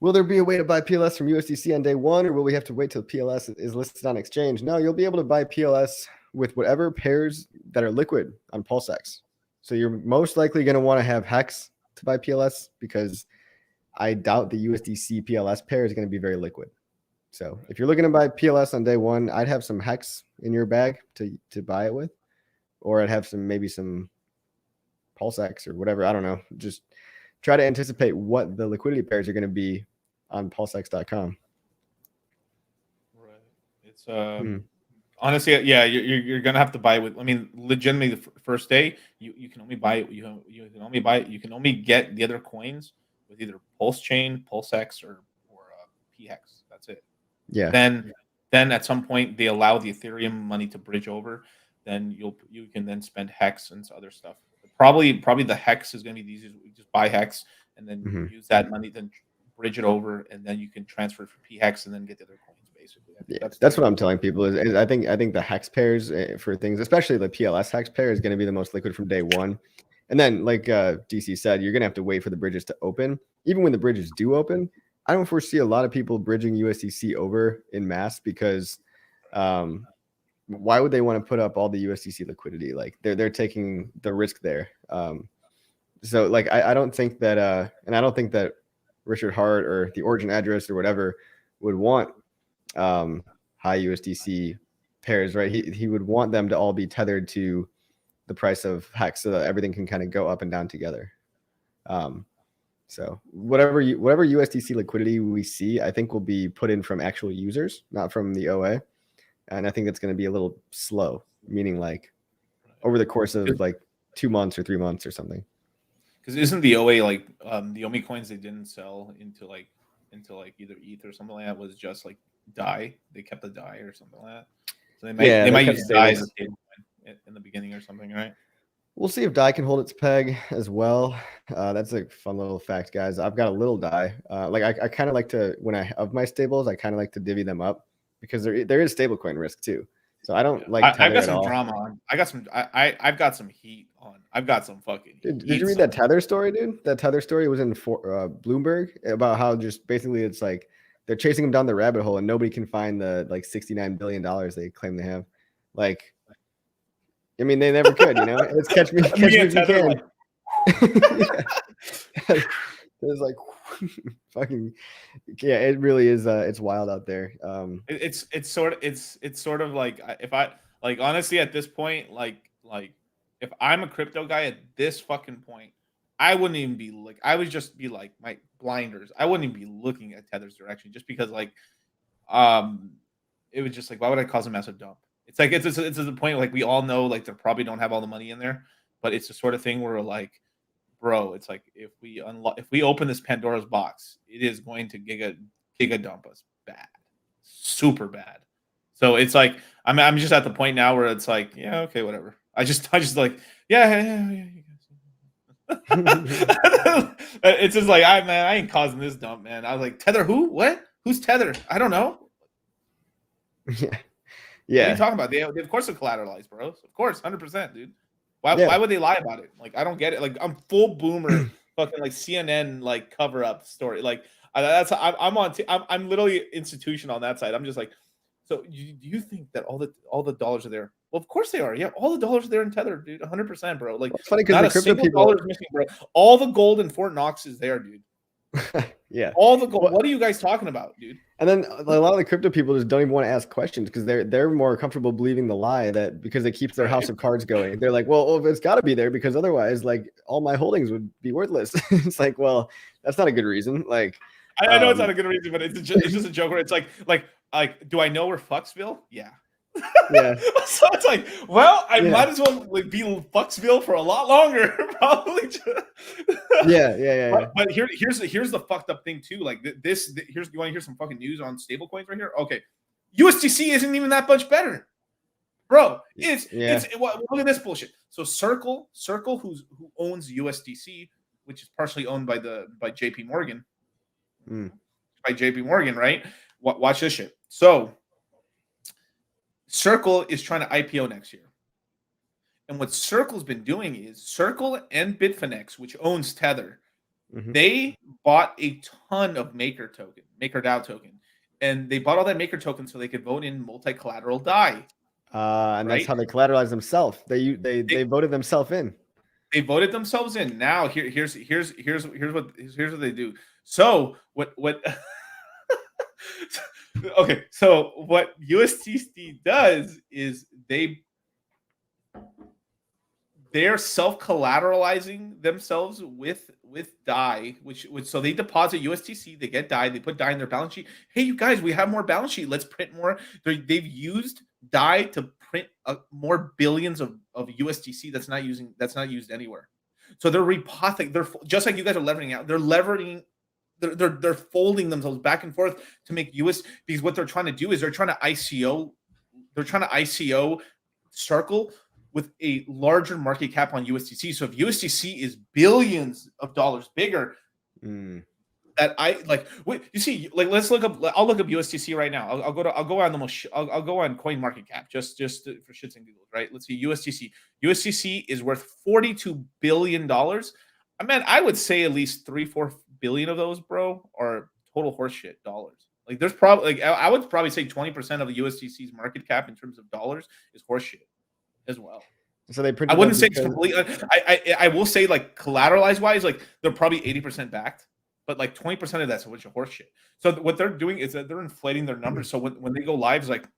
Will there be a way to buy PLS from USDC on day one, or will we have to wait till PLS is listed on exchange? No, you'll be able to buy PLS with whatever pairs that are liquid on PulseX. So you're most likely going to want to have Hex to buy PLS, because I doubt the USDC PLS pair is going to be very liquid. So if you're looking to buy PLS on day one, I'd have some Hex in your bag to buy it with, or I'd have maybe some PulseX or whatever. I don't know. Just try to anticipate what the liquidity pairs are going to be on PulseX.com. Right. It's honestly, yeah, you're gonna have to buy with. I mean, legitimately, the first day you can only buy it. You can only get the other coins with either PulseChain, PulseX, or PX. That's it. Yeah. Then at some point they allow the Ethereum money to bridge over. Then you can then spend Hex and other stuff. Probably the Hex is going to be the easiest. You just buy Hex and then use that money, then bridge it over, and then you can transfer it for PX and then get the other coins. Basically, yeah, that's what I'm telling people. Is I think the Hex pairs for things, especially the PLS Hex pair, is going to be the most liquid from day one. And then, like DC said, you're going to have to wait for the bridges to open. Even when the bridges do open, I don't foresee a lot of people bridging USDC over in mass, because why would they want to put up all the USDC liquidity? Like they're taking the risk there. So like I don't think that and I don't think that Richard Hart or the origin address or whatever would want high USDC pairs, right? He would want them to all be tethered to the price of Hex so that everything can kind of go up and down together. So whatever USDC liquidity we see, I think will be put in from actual users, not from the OA. And I think that's going to be a little slow, meaning like over the course of like 2 months or 3 months or something. Because isn't the OA like the only coins they didn't sell into either ETH or something like that was just like DAI? They kept the DAI or something like that. So they might use DAI as a stablecoin in the beginning or something, right? We'll see if DAI can hold its peg as well. That's a fun little fact, guys. I've got a little DAI. I kind of like to, when I of my stables, I kind of like to divvy them up, because there is stablecoin risk too. So I don't like. I've got some drama on. I've got some heat on. I've got some fucking. Did you read that Tether story, dude? That Tether story was in Bloomberg about how just basically it's like they're chasing them down the rabbit hole and nobody can find the like $69 billion they claim they have. Like, I mean, they never could, you know. It's catch me if you can. It's like fucking yeah. It really is. It's wild out there. It's sort of like if I like honestly at this point like if I'm a crypto guy at this fucking point, I wouldn't even be like I would just be like my blinders. I wouldn't even be looking at Tether's direction just because like it was just like why would I cause a massive dump? It's like it's to the point like we all know like they probably don't have all the money in there, but it's the sort of thing where like, bro, it's like if we open this Pandora's box, it is going to giga dump us bad, super bad. So it's like I'm just at the point now where it's like, yeah, okay, whatever. I just like, yeah. It's just like I ain't causing this dump, man. I was like, Tether who? What? Who's Tether? I don't know. Yeah. What are you talking about? They of course are collateralized, bro. Of course, 100%, dude. Why would they lie about it? Like I don't get it. Like I'm full boomer, fucking like CNN like cover up story. Like I'm literally institution on that side. I'm just like, so do you think that all the dollars are there? Well, of course they are. Yeah, all the dollars are there in Tether, dude. 100%, bro. Like it's funny because not a single dollar is missing, bro. All the gold in Fort Knox is there, dude. Yeah. All the gold. What are you guys talking about, dude? And then a lot of the crypto people just don't even want to ask questions because they're more comfortable believing the lie that because it keeps their house of cards going. They're like, well, it's got to be there because otherwise, like, all my holdings would be worthless. It's like, well, that's not a good reason. Like, I know it's not a good reason, but it's just a joke. Where it's like, do I know where Fucksville? Yeah. Yeah. So it's like, well, I might as well like be Fucksville for a lot longer, probably. Yeah. But here's the fucked up thing too. Like here's you want to hear some fucking news on stablecoins right here? Okay, USDC isn't even that much better, bro. It's look at this bullshit. So Circle who owns USDC, which is partially owned by JP Morgan, by JP Morgan, right? Watch this shit. So Circle is trying to IPO next year. And what Circle's been doing is Circle and Bitfinex, which owns Tether, they bought a ton of MakerDAO token. And they bought all that Maker token so they could vote in multi-collateral DAI. And that's how they collateralize themselves. They voted themselves in. They voted themselves in. Now here's what they do. So what okay, so what USDC does is they're self-collateralizing themselves with DAI, which so they deposit USDC, they get DAI, they put DAI in their balance sheet. Hey, you guys, we have more balance sheet. Let's print more. They've used DAI to print more billions of USDC that's not used anywhere. So they're repositing. They're just like you guys are leveraging out. They're leveraging. They're folding themselves back and forth to make US, because what they're trying to do is they're trying to ICO Circle with a larger market cap on USDC. So if USDC is billions of dollars bigger, that I like. Wait, you see, like let's look up. I'll look up USDC right now. I'll go on I'll go on Coin Market Cap just for shits and giggles, right? Let's see USDC. USDC is worth $42 billion. Man, I would say at least 3-4 billion of those, bro, are total horseshit dollars. Like there's probably like I would probably say 20% of the USDC's market cap in terms of dollars is horseshit as well. So they I wouldn't say it's completely. I will say like collateralized wise, like they're probably 80% backed, but like 20% of that's a bunch of horseshit. So what they're doing is that they're inflating their numbers. So when they go live, it's like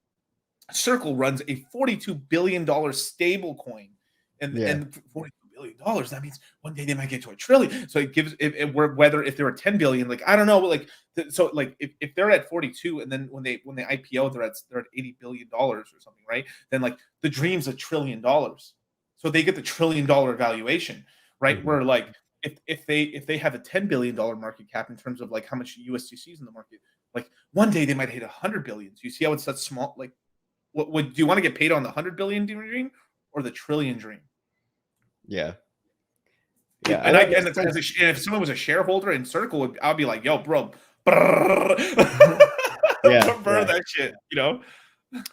Circle runs a $42 billion stable coin, and $42 billion. That means one day they might get to $1 trillion. So it gives whether if they're at 10 billion, like I don't know, like so like if they're at 42 and then when they IPO they're at $80 billion or something, right? Then like the dream's $1 trillion. So they get the $1 trillion valuation, right? Where like if they have a $10 billion market cap in terms of like how much USDC is in the market, like one day they might hit 100 billion. So you see how it's that small? Like, what would do you want to get paid on the 100 billion dream or the trillion dream? Yeah. And if someone was a shareholder in Circle, I'd be like, yo, bro, burr that shit, you know?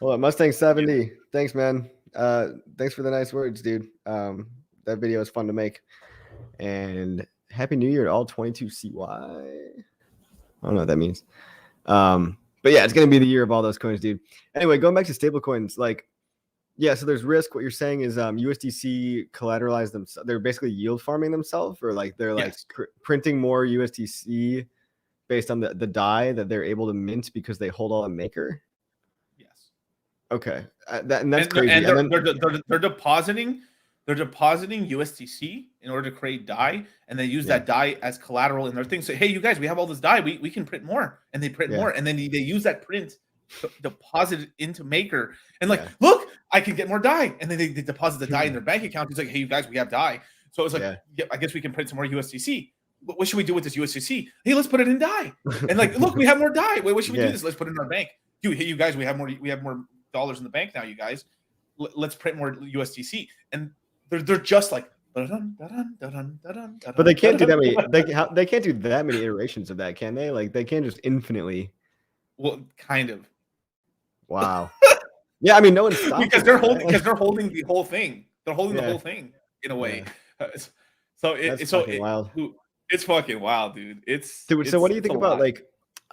Well, Mustang 70. Thanks, man. Thanks for the nice words, dude. That video is fun to make. And Happy New Year to all 22CY. I don't know what that means. But yeah, it's going to be the year of all those coins, dude. Anyway, going back to stable coins, like, yeah, so there's risk. What you're saying is USDC collateralize themselves. They're basically yield farming themselves, or like they're like printing more USDC based on the DAI that they're able to mint because they hold all a maker. Yes. Okay. That's crazy. And they're depositing USDC in order to create DAI, and they use that DAI as collateral in their thing. So, hey, you guys, we have all this DAI. We can print more, and they print more, and then they use that print to deposit it into Maker. And like, look, I can get more DAI. And then they deposit the DAI in their bank account. He's like, hey, you guys, we have DAI. So it's like, yeah, I guess we can print some more USDC. What should we do with this USDC? Hey, let's put it in DAI. And like, look, we have more DAI. Wait, what should we do this? Let's put it in our bank. Dude, hey, you guys, we have more dollars in the bank now, you guys. Let's print more USDC. And they're just like, but they can't do that many. They can't do that many iterations of that, can they? Like they can't just infinitely. Well, kind of. Wow. Yeah, I mean, no one's stopping because they're holding the whole thing. They're holding the whole thing in a way. Yeah. It's wild. It's fucking wild, dude. So what do you think about like?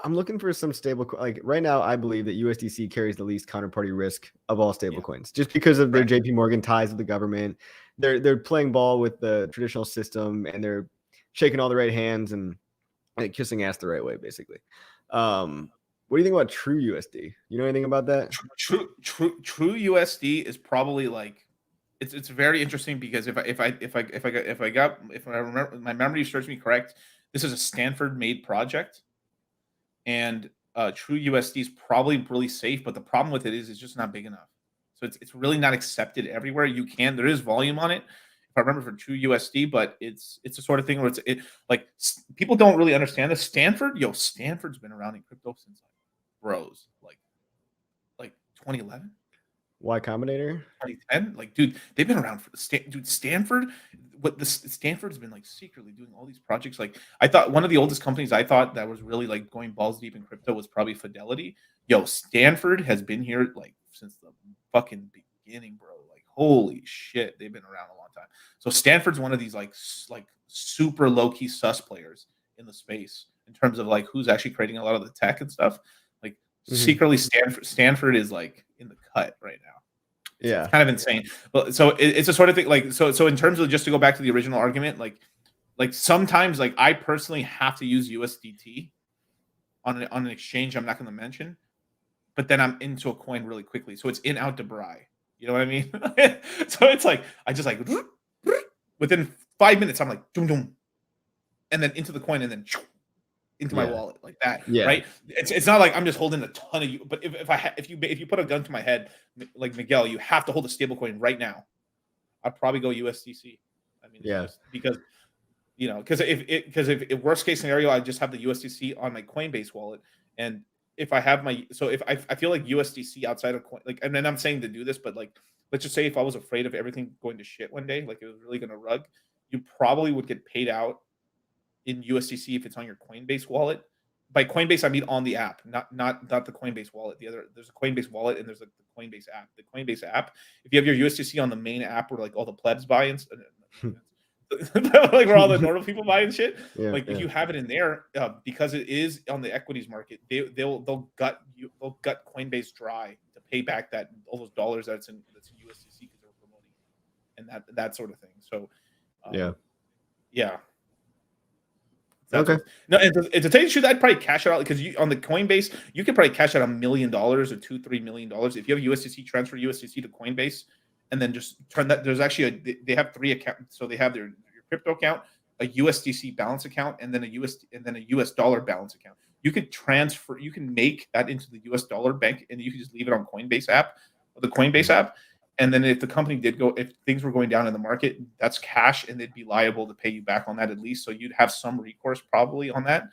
I'm looking for some stable. Like right now, I believe that USDC carries the least counterparty risk of all stablecoins, just because of their JP Morgan ties with the government. They're playing ball with the traditional system, and they're shaking all the right hands and kissing ass the right way, basically. What do you think about True USD? You know anything about that? True USD is probably like it's very interesting because if I remember my memory serves me correct, this is a Stanford made project, and True USD is probably really safe, but the problem with it is it's just not big enough. So it's really not accepted everywhere. There is volume on it, if I remember, for True USD, but it's a sort of thing where like people don't really understand this. Stanford's been around in crypto since bros like 2011. Y Combinator 2010. Like, dude, they've been around for Stanford. Stanford's been like secretly doing all these projects. Like, I thought one of the oldest companies I thought that was really like going balls deep in crypto was probably Fidelity. Stanford has been here like since the fucking beginning, bro. Like, holy shit, they've been around a long time. So Stanford's one of these like super low key sus players in the space in terms of like who's actually creating a lot of the tech and stuff. Like, secretly, Stanford is like in the cut right now. Yeah, it's kind of insane. But so it's a sort of thing like so in terms of, just to go back to the original argument, like sometimes like I personally have to use USDT on an exchange I'm not going to mention, but then I'm into a coin really quickly, so it's in out to Bri. You know what I mean? So it's like I just like within 5 minutes I'm like doom doom, and then into the coin, and then into my wallet like that. Yeah. Right. It's not like I'm just holding a ton of you. But if you put a gun to my head, like Miguel, you have to hold a stablecoin right now. I'd probably go USDC. I mean, because if worst case scenario, I just have the USDC on my Coinbase wallet, and if I have I feel like USDC outside of coin, like, and then I'm saying to do this, but like, let's just say if I was afraid of everything going to shit one day, like it was really going to rug, you probably would get paid out in USDC if it's on your Coinbase wallet. By Coinbase, I mean on the app, not the Coinbase wallet. There's a Coinbase wallet and there's the Coinbase app. The Coinbase app, if you have your USDC on the main app where like all the plebs buy and like where all the normal people buy and shit, if you have it in there, because it is on the equities market, they'll gut Coinbase dry to pay back all those dollars that's in USDC because they're promoting, and that sort of thing. So yeah. Okay. No, and to tell you the truth, I'd probably cash it out because on the Coinbase, you could probably cash out $1 million or $2-3 million if you have USDC, transfer USDC to Coinbase, and then just turn that. There's actually they have 3 accounts, so they have your crypto account, a USDC balance account, and then a US dollar balance account. You could transfer, you can make that into the US dollar bank, and you can just leave it on Coinbase app, or the Coinbase app. And then if the company if things were going down in the market, that's cash, and they'd be liable to pay you back on that at least. So you'd have some recourse probably on that.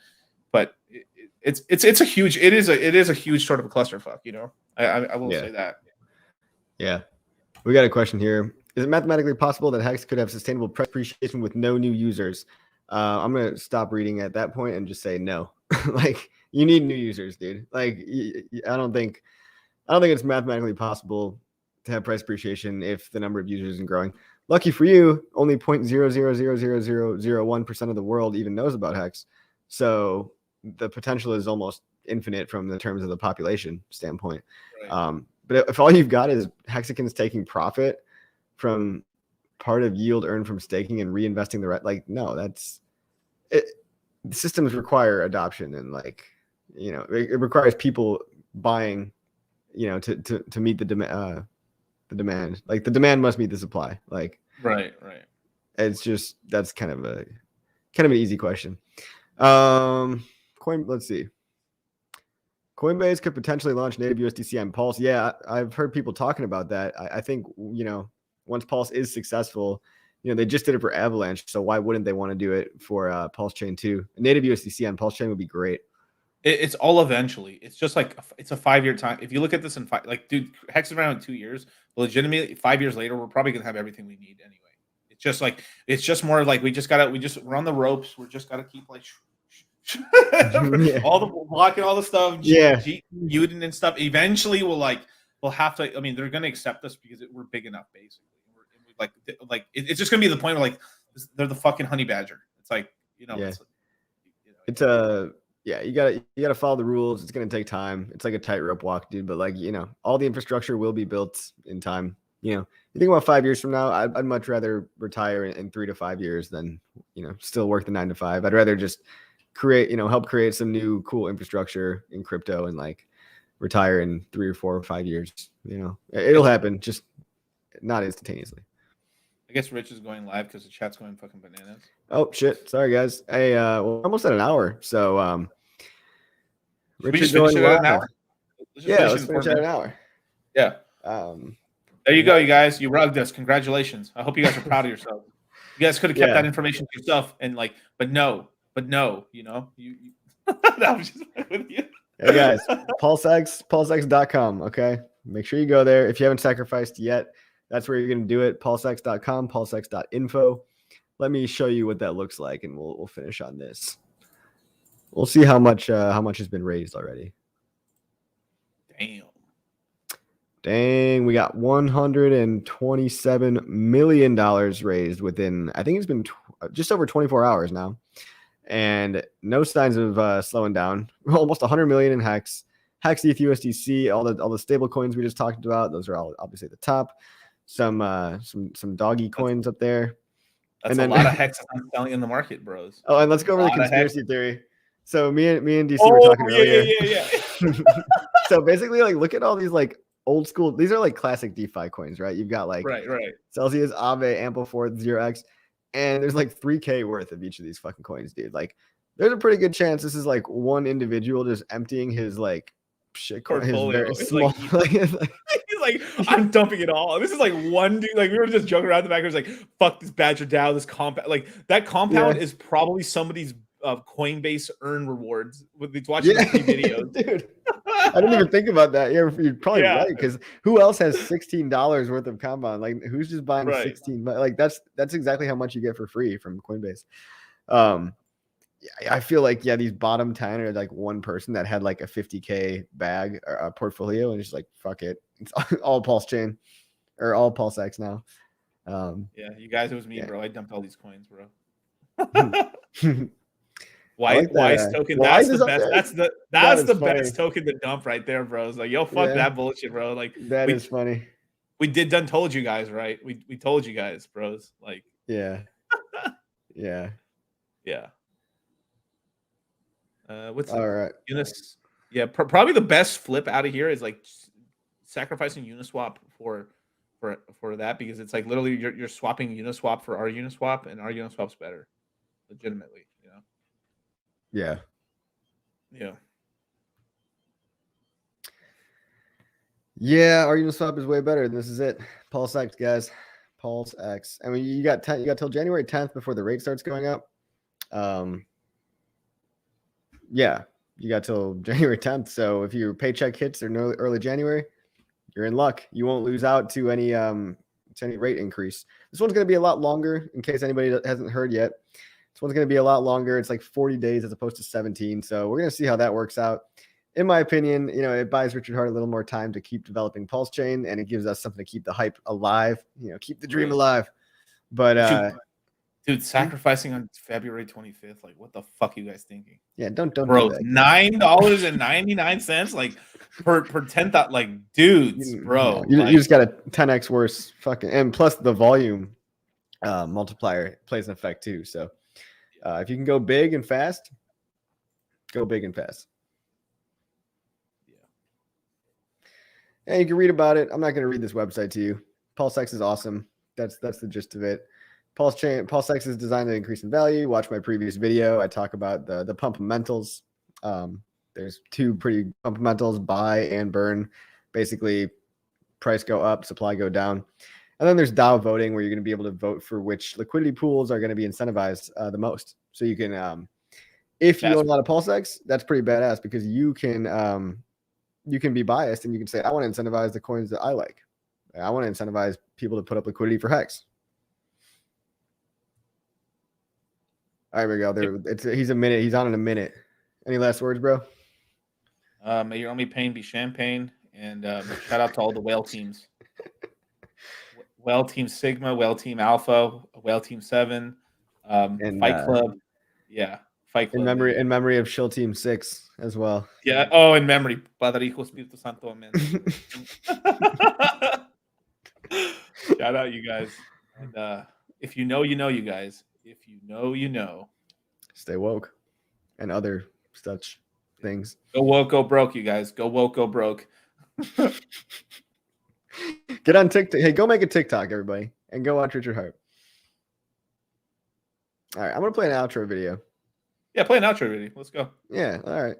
But it is a huge sort of a clusterfuck, you know. I will say that. Yeah, we got a question here. Is it mathematically possible that Hex could have sustainable price appreciation with no new users? I'm gonna stop reading at that point and just say no. Like, you need new users, dude. Like, I don't think it's mathematically possible to have price appreciation if the number of users isn't growing. Lucky for you, only 0.000001% of the world even knows about Hex. So the potential is almost infinite from the terms of the population standpoint. Right. But if all you've got is Hexicans taking profit from part of yield earned from staking and reinvesting no, that's it. Systems require adoption, and it requires people buying, to meet the demand. The demand, like the demand must meet the supply. Like, right. It's just, that's kind of an easy question. Let's see. Coinbase could potentially launch native USDC on Pulse. Yeah, I've heard people talking about that. I think, once Pulse is successful, they just did it for Avalanche. So why wouldn't they want to do it for PulseChain too? Native USDC on PulseChain would be great. It's all eventually. It's just like it's a 5-year time. If you look at this in dude, Hex is around in 2 years. Legitimately, 5 years later, we're probably gonna have everything we need anyway. It's just more like we're on the ropes. We're just gotta keep like all the blocking all the stuff, Udin and stuff. Eventually, we'll have to. I mean, they're gonna accept us because we're big enough, basically. It's just gonna be the point where they're the fucking honey badger. It's like you gotta follow the rules. It's gonna take time. It's like a tightrope walk, dude. But all the infrastructure will be built in time. You think about 5 years from now, I'd much rather retire in 3 to 5 years than still work the 9 to 5. I'd rather just help create some new cool infrastructure in crypto and retire in 3 or 4 or 5 years. It'll happen, just not instantaneously. I guess Rich is going live because the chat's going fucking bananas. Oh shit! Sorry guys. Hey, we're almost at an hour, so Rich is going live. Let's finish at an hour. Yeah. There you go, you guys. You rugged us. Congratulations. I hope you guys are proud of yourselves. You guys could have kept that information to yourself and but no, you. That was just with you. Hey guys, PulseX, PulseX.com. Okay, make sure you go there. If you haven't sacrificed yet, that's where you're going to do it. PulseX.com, PulseX.info. Let me show you what that looks like, and we'll finish on this. We'll see how much has been raised already. Dang, we got $127 million raised within, I think it's been just over 24 hours now. And no signs of slowing down. Almost 100 million in Hex, ETH, USDC, all the stable coins we just talked about. Those are all obviously at the top. Some doggy coins up there. That's a lot of Hex I'm selling in the market, bros. Oh, and let's go over the conspiracy theory. So me and DC were talking earlier. Yeah. So basically, look at all these old school. These are classic DeFi coins, right? You've got right. Celsius, Aave, Ampliford, 0x, and there's 3K worth of each of these fucking coins, dude. There's a pretty good chance this is one individual just emptying his shit coin, his very small. He's I'm dumping it all. This is one dude. We were just joking around the back. It was fuck this Badger DAO, this compound. That compound is probably somebody's Coinbase earn rewards with these watching these videos, dude. I didn't even think about that. Yeah, you're probably right, because who else has $16 worth of compound? Who's just buying 16? That's exactly how much you get for free from Coinbase. I feel these bottom 10 are one person that had a 50K bag or a portfolio and just fuck it, it's all PulseChain or all PulseX now. You guys, it was me, bro. I dumped all these coins, bro. Wise token. That's the best. That's the best token to dump right there, bro. It's yo, fuck that bullshit, bro. That is funny. We told you guys, right? We told you guys, bros. Yeah. What's all right? Unis? Yeah, probably the best flip out of here is sacrificing Uniswap for that, because it's literally you're swapping Uniswap for our Uniswap, and our Uniswap's better, legitimately. Yeah. Our Uniswap is way better. This is it. PulseX, guys. PulseX. I mean, you got till January 10th before the rate starts going up. You got till January 10th. So if your paycheck hits in early January, you're in luck. You won't lose out to any rate increase. This one's going to be a lot longer, in case anybody hasn't heard yet. This one's going to be a lot longer. It's 40 days as opposed to 17. So we're going to see how that works out. In my opinion, it buys Richard Hart a little more time to keep developing PulseChain, and it gives us something to keep the hype alive, keep the dream alive. But dude, sacrificing on February 25th, what the fuck are you guys thinking? Yeah, don't bro, do that. $9.99 per 10,000, dudes, bro. You just got a 10x worse fucking, and plus the volume multiplier plays an effect too. So if you can go big and fast, go big and fast. Yeah, you can read about it. I'm not going to read this website to you. PulseX is awesome. That's the gist of it. PulseX is designed to increase in value. Watch my previous video. I talk about the pump fundamentals. There's two pretty fundamentals: buy and burn. Basically, price go up, supply go down. And then there's DAO voting, where you're going to be able to vote for which liquidity pools are going to be incentivized the most. So you can, if you own a lot of PulseX, that's pretty badass, because you can be biased and you can say, I want to incentivize the coins that I like. I want to incentivize people to put up liquidity for Hex. All right, we go. There, he's a minute. He's on in a minute. Any last words, bro? May your only pain be champagne, and shout out to all the whale teams. Whale Team Sigma, Whale Team Alpha, Whale Team 7, and Fight Club. Yeah, Fight Club. In memory of Shill Team 6 as well. Yeah. Oh, in memory. Padre, Hijo, Espíritu Santo. Amen. Shout out, you guys. And if you know, you know, you guys. If you know, you know. Stay woke and other such things. Go woke, go broke, you guys. Go woke, go broke. Get on TikTok. Hey, go make a TikTok, everybody, and go watch Richard Hart. All right, I'm going to play an outro video. Yeah, play an outro video. Let's go. Yeah, all right.